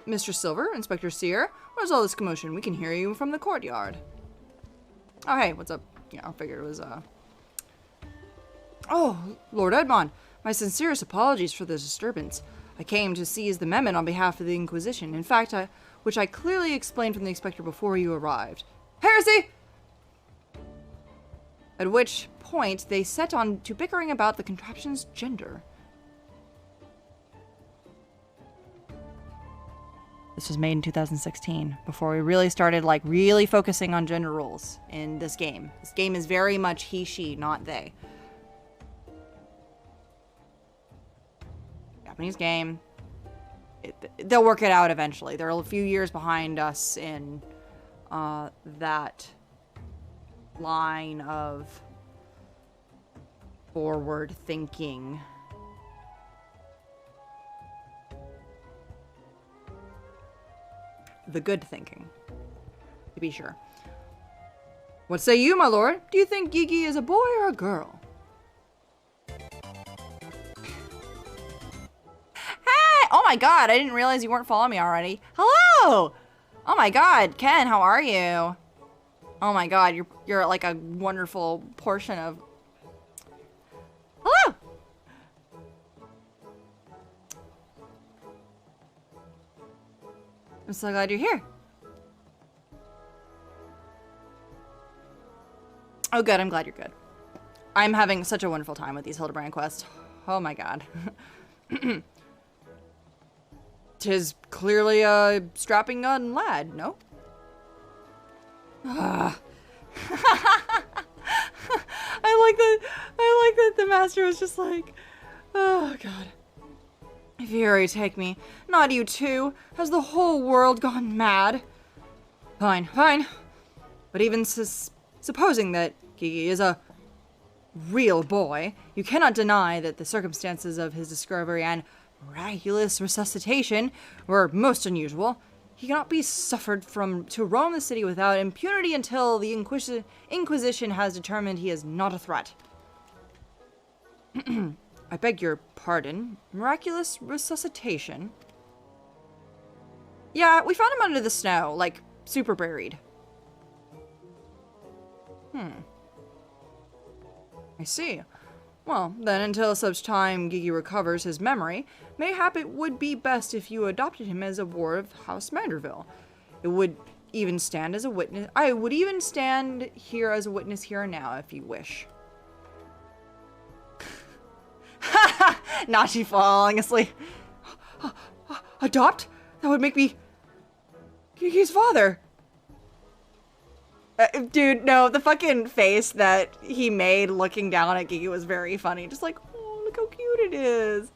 Mr. Silver, Inspector Sear, where's all this commotion? We can hear you from the courtyard. Oh, hey, what's up? Yeah, I figured it was, Oh, Lord Edmond, my sincerest apologies for the disturbance. I came to seize the amendment on behalf of the Inquisition. In fact, which I clearly explained from the Inspector before you arrived. Heresy! At which point, they set on to bickering about the contraption's gender. This was made in 2016, before we really started, like, really focusing on gender roles in this game. This game is very much he, she, not they. Japanese game. They'll work it out eventually. They're a few years behind us in that line of forward thinking. The good thinking, to be sure. What say you, my lord? Do you think Gigi is a boy or a girl? Hey! Oh my god, I didn't realize you weren't following me already. Hello! Oh my god, Ken, how are you? Oh my god, you're like a wonderful portion of... Hello! I'm so glad you're here. Oh, good. I'm glad you're good. I'm having such a wonderful time with these Hildibrand quests. Oh my god. 'Tis clearly a strapping young lad, no? I like that the master was just like, oh god. Fury, take me. Not you too. Has the whole world gone mad? Fine, fine. But even supposing that Gigi is a real boy, you cannot deny that the circumstances of his discovery and miraculous resuscitation were most unusual. He cannot be suffered to roam the city without impunity until the Inquisition has determined he is not a threat. I beg your pardon. Miraculous resuscitation? Yeah, we found him under the snow, like, super buried. I see. Well, then until such time Gigi recovers his memory, mayhap it would be best if you adopted him as a ward of House Manderville. It would even stand as a witness. I would even stand here as a witness here and now, if you wish. Nachi falling asleep. Adopt? That would make me Gigi's father. Dude, no, the fucking face that he made looking down at Gigi was very funny. Just like, oh, look how cute it is.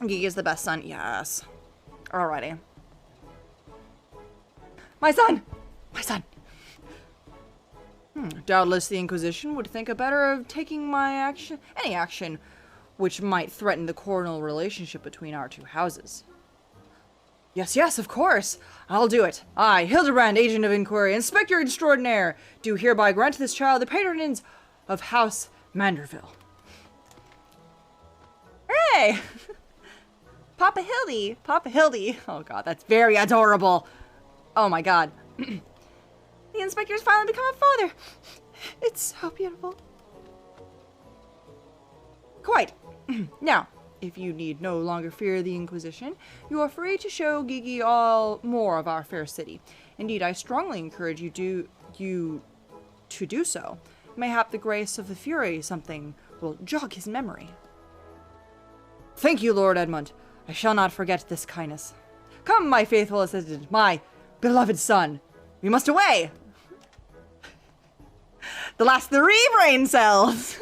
Gigi is the best son. Yes. Alrighty. My son! My son! Doubtless the Inquisition would think better of taking any action which might threaten the cordial relationship between our two houses. Yes, yes, of course. I'll do it. I, Hildibrand, Agent of Inquiry, Inspector Extraordinaire, do hereby grant this child the patronage of House Manderville. Hooray! Papa Hildy. Papa Hildy. Oh god, that's very adorable. Oh my god. The Inspector's finally become a father. It's so beautiful. Quite. Now, if you need no longer fear the Inquisition, you are free to show Gigi all more of our fair city. Indeed, I strongly encourage you to do so. Mayhap the grace of the Fury something will jog his memory. Thank you, Lord Edmund. I shall not forget this kindness. Come, my faithful assistant, my beloved son. We must away. The last 3 brain cells.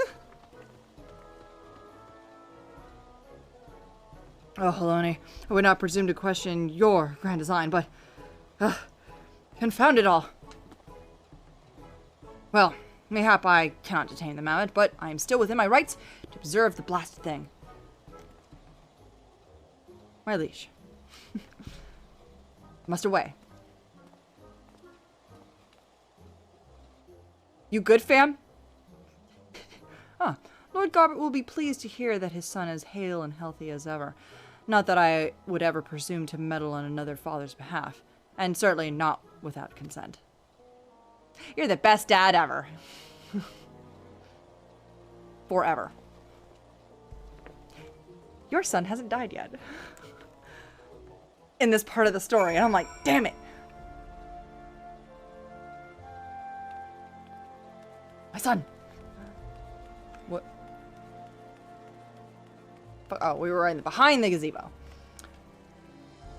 Oh, Haloni, I would not presume to question your grand design, but... confound it all. Well, mayhap I cannot detain the mammoth, but I am still within my rights to preserve the blasted thing. My leash. Must away. You good, fam? Lord Garbett will be pleased to hear that his son is hale and healthy as ever. Not that I would ever presume to meddle on another father's behalf, and certainly not without consent. You're the best dad ever. Forever. Your son hasn't died yet. In this part of the story, and I'm like, damn it. My son. What? Oh, we were right behind the gazebo.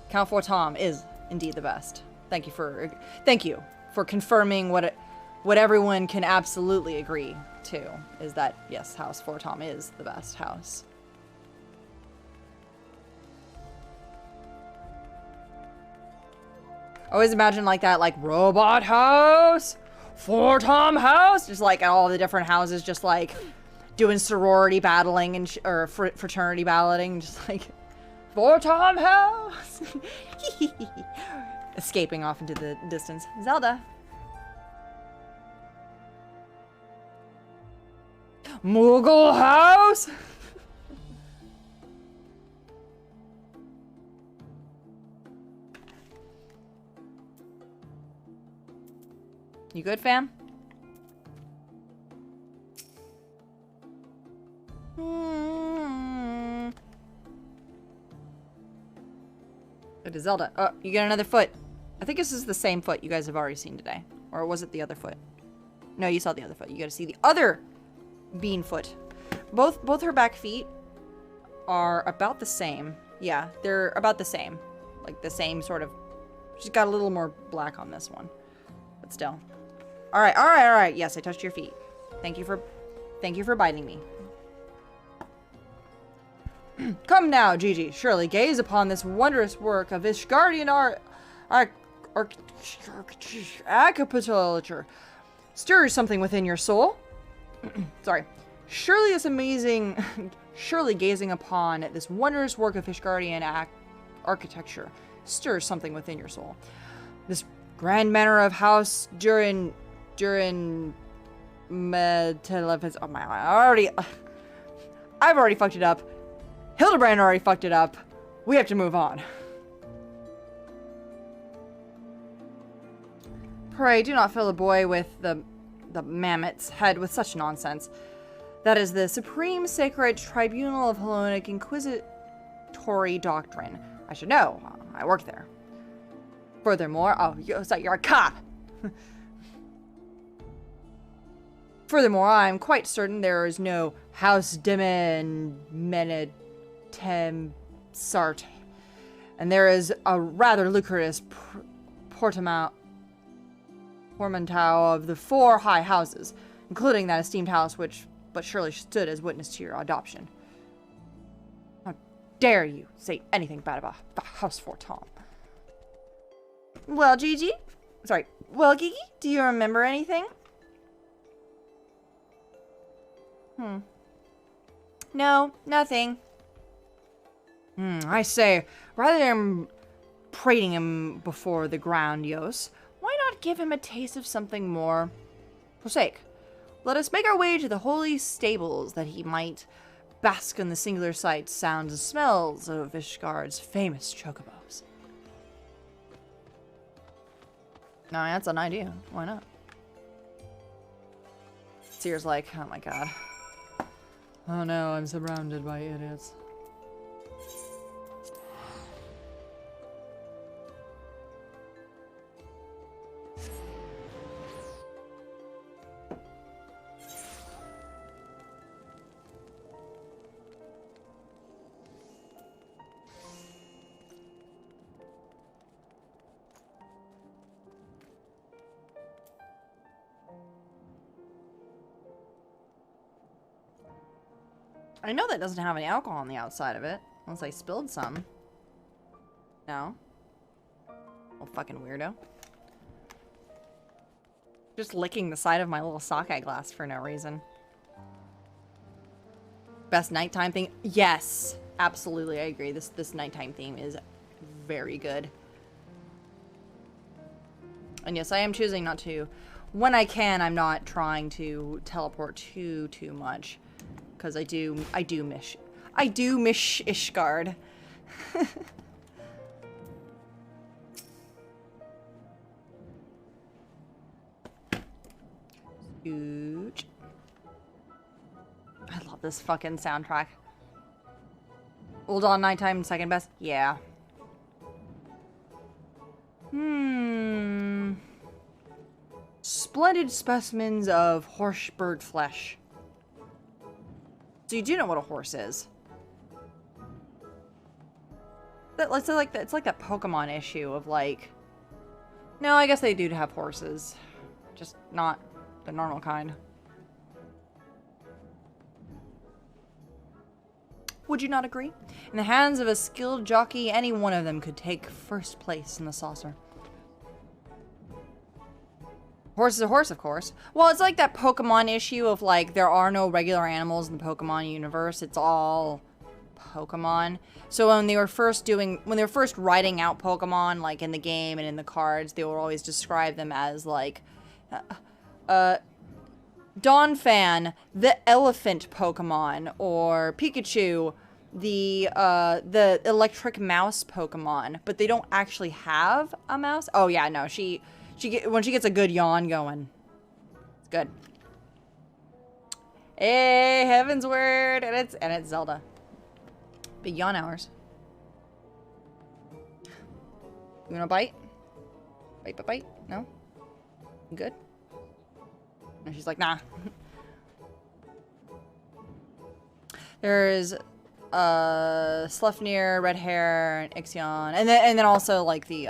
Count Four Tom is indeed the best. Thank you for confirming what everyone can absolutely agree to, is that yes, House Four Tom is the best house. I always imagine like that, like robot house, Four Tom house, just like all the different houses, just like doing sorority battling and or fraternity battling, just like Four Tom house, escaping off into the distance. Zelda, Moogle house. You good, fam? It is Zelda. Oh, you get another foot. I think this is the same foot you guys have already seen today. Or was it the other foot? No, you saw the other foot. You gotta see the other bean foot. Both her back feet are about the same. Yeah, they're about the same. Like the same sort of... She's got a little more black on this one. But still. Alright. Yes, I touched your feet. Thank you for biting me. Come now, Gigi. Surely gaze upon this wondrous work of Ishgardian architecture. Stirs something within your soul. Sorry. Surely gazing upon this wondrous work of Ishgardian architecture stirs something within your soul. This grand manor of house during television. Oh my! I've already fucked it up. Hildibrand already fucked it up. We have to move on. Pray do not fill a boy with the mammoth's head with such nonsense. That is the supreme sacred tribunal of Hellenic inquisitory doctrine. I should know. I work there. Furthermore, you're a cop. Furthermore, I am quite certain there is no House Demon Menetem Sart, and there is a rather lucrative portmanteau of the 4 high houses, including that esteemed house which but surely stood as witness to your adoption. How dare you say anything bad about House Four Tom? Well, Gigi? Well, Gigi, do you remember anything? No, nothing. I say, rather than parading him before the grandiose, why not give him a taste of something more prosaic? Let us make our way to the holy stables that he might bask in the singular sights, sounds, and smells of Ishgard's famous chocobos. No, that's an idea. Why not? Seer's like, oh my god. Oh no, I'm surrounded by idiots. I know that doesn't have any alcohol on the outside of it. Unless I spilled some. No. Little fucking weirdo. Just licking the side of my little sake glass for no reason. Best nighttime thing? Yes. Absolutely, I agree. This nighttime theme is very good. And yes, I am choosing not to. When I can, I'm not trying to teleport too much. Because I do miss Ishgard. Huge. I love this fucking soundtrack. Old on Nighttime, second best? Yeah. Splendid specimens of horse bird flesh. So you do know what a horse is. It's like that Pokemon issue of like... No, I guess they do have horses. Just not the normal kind. Would you not agree? In the hands of a skilled jockey, any one of them could take first place in the saucer. Horse is a horse, of course. Well, it's like that Pokemon issue of like, there are no regular animals in the Pokemon universe. It's all Pokemon. So when they were first writing out Pokemon, like in the game and in the cards, they would always describe them as like, Donphan, the elephant Pokemon, or Pikachu, the electric mouse Pokemon, but they don't actually have a mouse. Oh yeah, no, when she gets a good yawn going, it's good. Hey, Heaven's Word, and it's Zelda. Big yawn hours. You wanna bite? Bite? No? You good? And she's like, nah. There's Sleipnir, red hair, and Ixion, and then also like the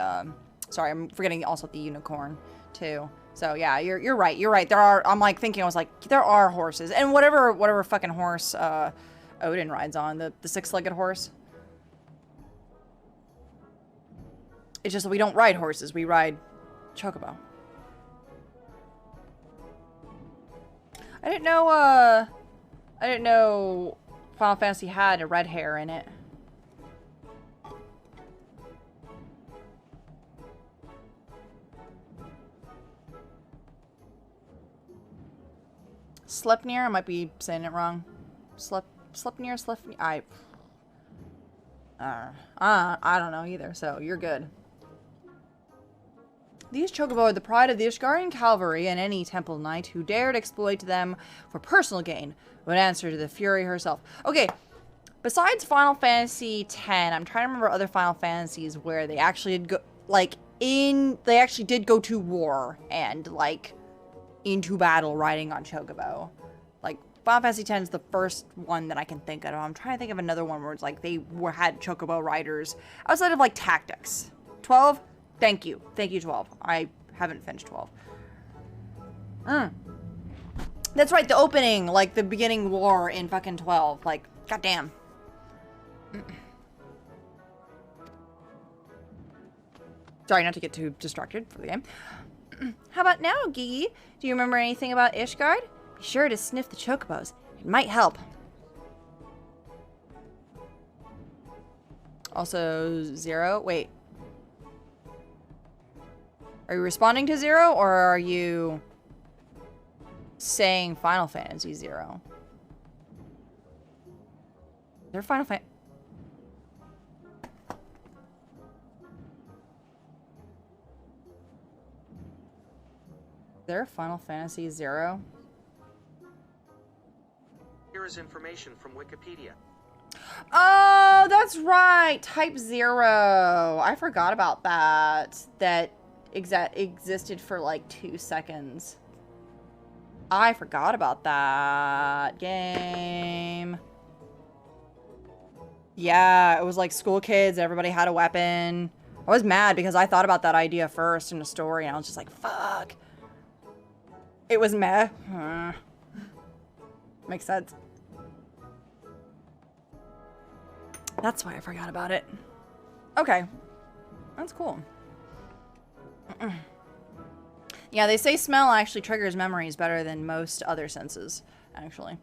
sorry, I'm forgetting also the unicorn too. So yeah, you're right. You're right. There are. I'm like thinking. I was like, there are horses, and whatever fucking horse Odin rides on, the six-legged horse. It's just that we don't ride horses. We ride chocobo. I didn't know Final Fantasy had a red hair in it. Sleipnir, I might be saying it wrong. Sleipnir. I don't know either, so you're good. These chocobo are the pride of the Ishgarian cavalry, and any temple knight who dared exploit them for personal gain would answer to the Fury herself. Okay, besides Final Fantasy X, I'm trying to remember other Final Fantasies where they actually did go, they actually did go to war and, like, into battle riding on chocobo. Like, Final Fantasy X is the first one that I can think of. I'm trying to think of another one where it's like they had chocobo riders outside of, like, Tactics. 12? Thank you. Thank you, 12. I haven't finished 12. That's right, the opening, like, the beginning war in fucking 12. Like, goddamn. Sorry, not to get too distracted for the game. How about now, Gigi? Do you remember anything about Ishgard? Be sure to sniff the chocobos. It might help. Also, Zero. Wait. Are you responding to Zero, or are you saying Final Fantasy Zero? Is there Final Fantasy? Is there a Final Fantasy Zero? Here is information from Wikipedia. Oh, that's right. Type 0. I forgot about that. That existed for like 2 seconds. I forgot about that game. Yeah, it was like school kids. Everybody had a weapon. I was mad because I thought about that idea first in the story, and I was just like, fuck. It was meh. Makes sense. That's why I forgot about it. Okay. That's cool. Yeah, they say smell actually triggers memories better than most other senses, actually.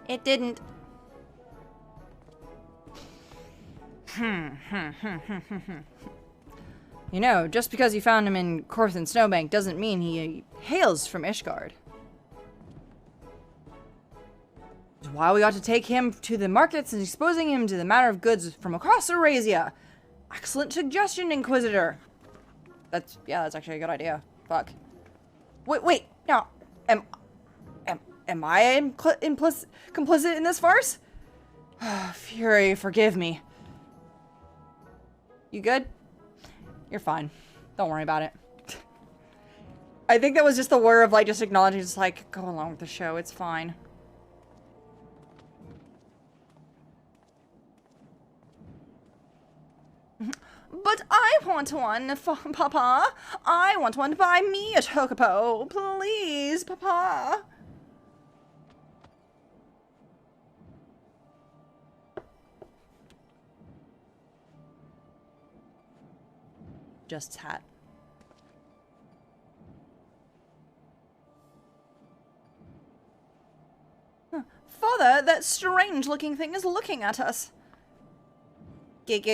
It didn't. You know, just because you found him in Corthan Snowbank doesn't mean he hails from Ishgard. why we ought to take him to the markets and exposing him to the matter of goods from across Eurasia. Excellent suggestion, Inquisitor. That's actually a good idea. Fuck. Wait, now, am I complicit in this farce? Fury, forgive me. You good? You're fine. Don't worry about it. I think that was just the word of like just acknowledging, just like, go along with the show, it's fine. But I want one, Papa. I want one to buy me a chocobo. Please, Papa. Just's hat. Father, that strange-looking thing is looking at us. Get.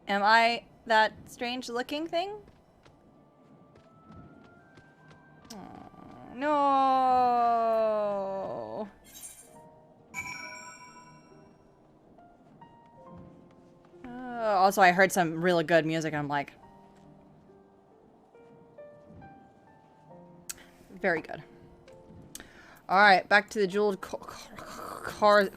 Am I that strange-looking thing? Oh, no. Also, I heard some really good music, and I'm like, very good. All right, back to the jeweled crozier.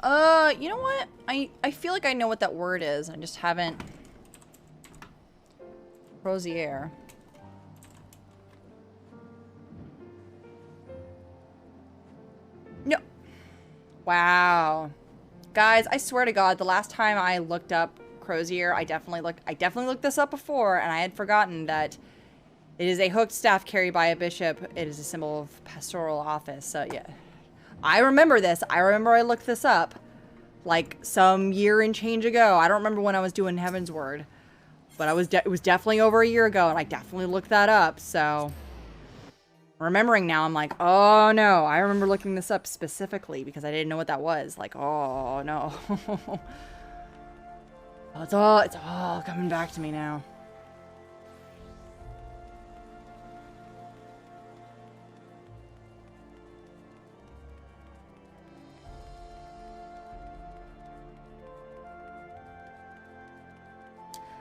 You know what? I feel like I know what that word is. I just haven't. Crozier. No. Wow. Guys, I swear to God, the last time I looked up crozier, I definitely looked this up before, and I had forgotten that it is a hooked staff carried by a bishop. It is a symbol of pastoral office. So yeah. I remember this. I remember I looked this up like some year and change ago. I don't remember when I was doing Heaven's Word, but it was definitely over a year ago, and I definitely looked that up. So remembering now, I'm like, oh no, I remember looking this up specifically because I didn't know what that was. Like, oh no. It's all coming back to me now.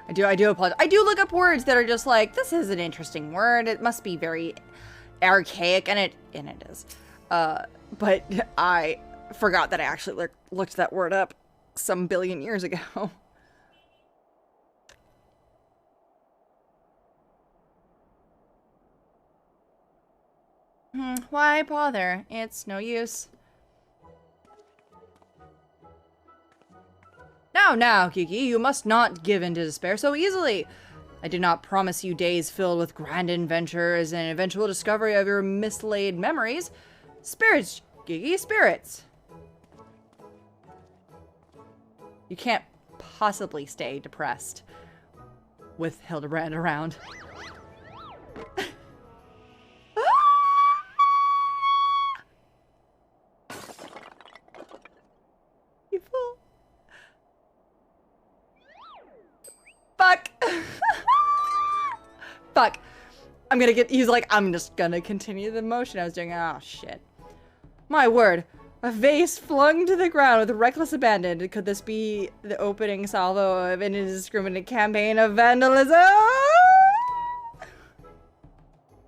I do apologize. I do look up words that are just like, this is an interesting word. It must be very archaic, and it is. But I forgot that I actually looked that word up some billion years ago. Why bother? It's no use. Now, Kiki, you must not give in to despair so easily. I did not promise you days filled with grand adventures and eventual discovery of your mislaid memories. Spirits, Kiki, spirits. You can't possibly stay depressed with Hildibrand around. You fool. Fuck. Fuck. He's like, I'm just gonna continue the motion I was doing. Oh, shit. My word. A vase flung to the ground with reckless abandon. Could this be the opening salvo of an indiscriminate campaign of vandalism?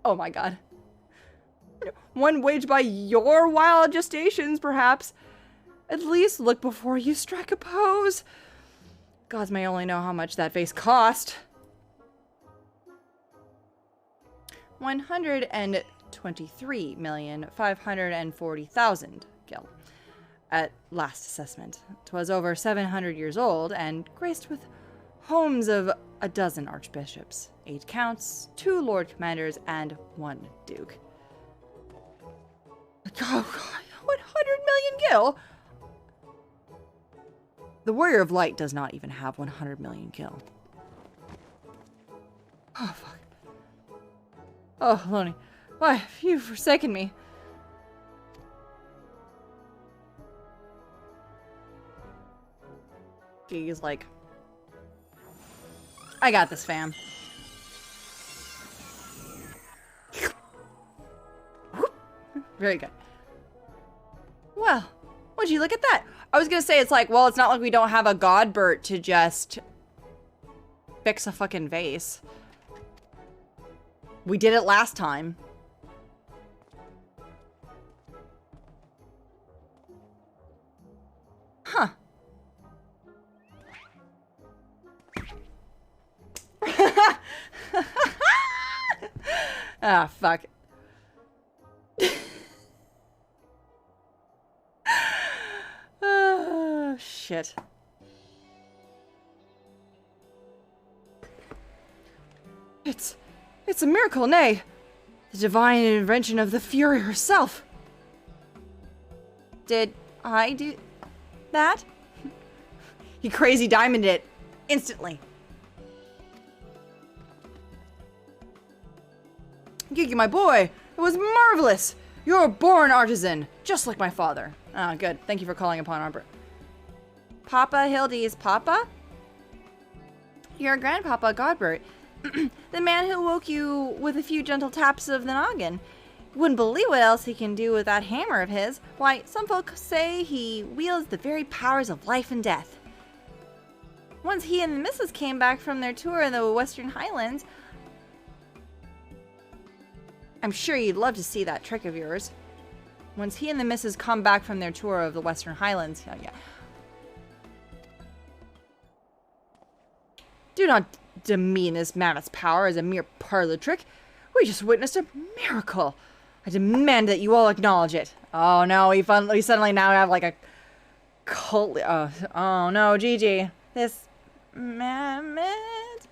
Oh my god. One waged by your wild gestations, perhaps. At least look before you strike a pose. Gods may only know how much that vase cost. 123,540,000 gil. At last assessment. 'Twas over 700 years old and graced with homes of a dozen archbishops, 8 counts, 2 lord commanders, and 1 duke. Oh god, 100 million gil? The Warrior of Light does not even have 100 million gil. Oh fuck. Oh, Lonnie. Why have you forsaken me? He's like, I got this, fam. Very good. Well, would you look at that? I was gonna say, it's like, well, it's not like we don't have a Godbert to just fix a fucking vase. We did it last time. Huh. Ah, fuck. Oh, shit. It's a miracle, nay, the divine invention of the Fury herself. Did I do that? He crazy diamonded it instantly. Gigi, my boy, it was marvelous. You're a born artisan, just like my father. Ah, good. Thank you for calling upon our... Papa Hildy's Papa? Your grandpapa, Godbert. The man who woke you with a few gentle taps of the noggin. Wouldn't believe what else he can do with that hammer of his. Why, some folks say he wields the very powers of life and death. Once he and the missus came back from their tour in the Western Highlands, I'm sure you'd love to see that trick of yours. Once he and the missus come back from their tour of the Western Highlands, oh yeah. Do not demean this mammoth's power as a mere parlor trick. We just witnessed a miracle. I demand that you all acknowledge it. Oh no, we suddenly now have like a cult. Oh no, Gigi. This mammoth.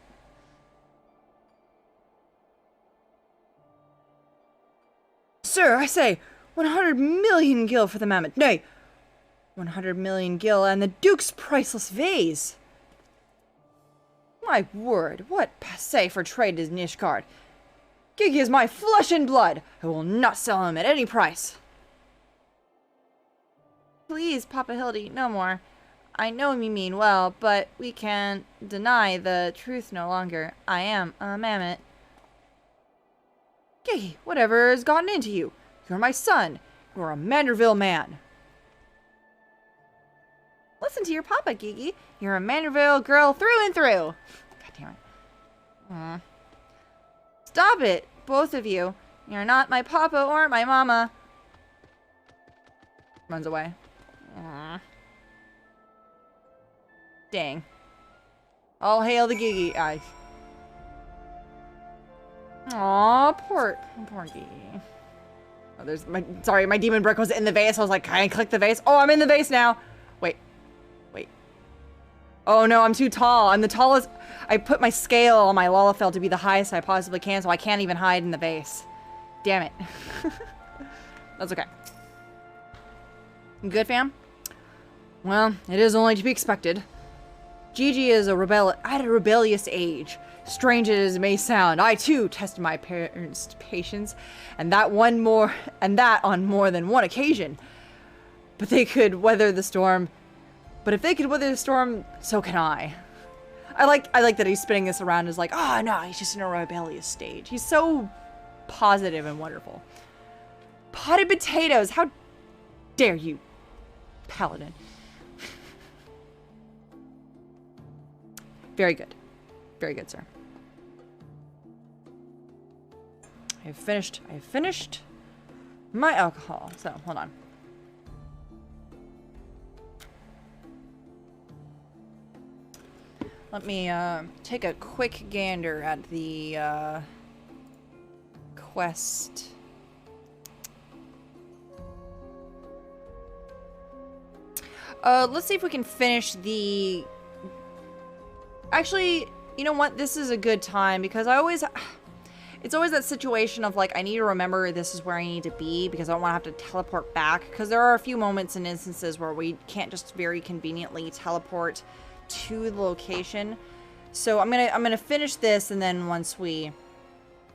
Sir, I say, 100 million gil for the mammoth. Nay, 100 million gil and the Duke's priceless vase. My word, what passe for trade is Nishgard. Gigi is my flesh and blood. I will not sell him at any price. Please, Papa Hildy, no more. I know you mean well, but we can't deny the truth no longer. I am a mammoth. Gigi, whatever has gotten into you? You're my son. You're a Manderville man. Listen to your papa, Gigi. You're a Manderville girl through and through. God damn it. Stop it, both of you. You're not my papa or my mama. Runs away. Dang. All hail the Gigi. Aw, poor Gigi. Oh, sorry, my demon brick was in the vase. I was like, can I click the vase? Oh, I'm in the vase now. Wait. Oh no, I'm too tall. I'm the tallest. I put my scale on my Lalafell to be the highest I possibly can, so I can't even hide in the vase. Damn it. That's okay. You good, fam? Well, it is only to be expected. Gigi is at a rebellious age. Strange as it may sound, I too tested my parents' patience, and that on more than one occasion. But they could weather the storm. But if they could weather the storm, so can I. I like that he's spinning this around as like, oh no, he's just in a rebellious stage. He's so positive and wonderful. Potted potatoes, how dare you, paladin. Very good. Very good, sir. I have finished my alcohol. So, hold on. Let me take a quick gander at the quest. Let's see if we can finish the... Actually, you know what? This is a good time because it's always that situation of like, I need to remember this is where I need to be because I don't want to have to teleport back, because there are a few moments and instances where we can't just very conveniently teleport to the location. So I'm gonna finish this, and then once we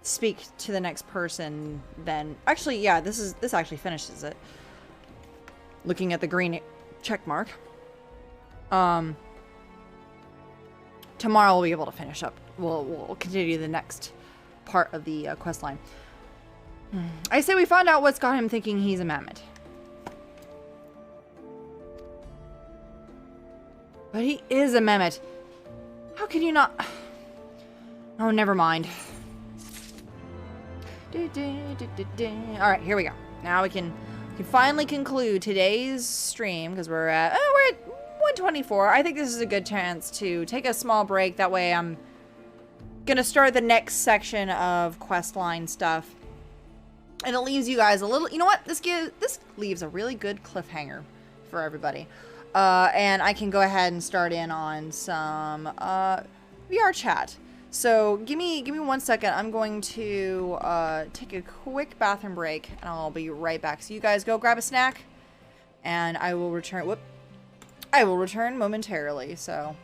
speak to the next person, then actually, yeah, this actually finishes it. Looking at the green check mark. tomorrow we'll be able to finish up. We'll continue the next part of the quest line. I say we find out what's got him thinking he's a mammoth. But he is a mammoth. How can you not... Oh, never mind. Alright, here we go. Now we can finally conclude today's stream, because we're at 124. I think this is a good chance to take a small break. That way I'm gonna start the next section of questline stuff. And it leaves you guys a little... You know what? This leaves a really good cliffhanger for everybody. And I can go ahead and start in on some VR chat. So give me 1 second. I'm going to take a quick bathroom break, and I'll be right back. So you guys go grab a snack, and I will return. I will return momentarily. So.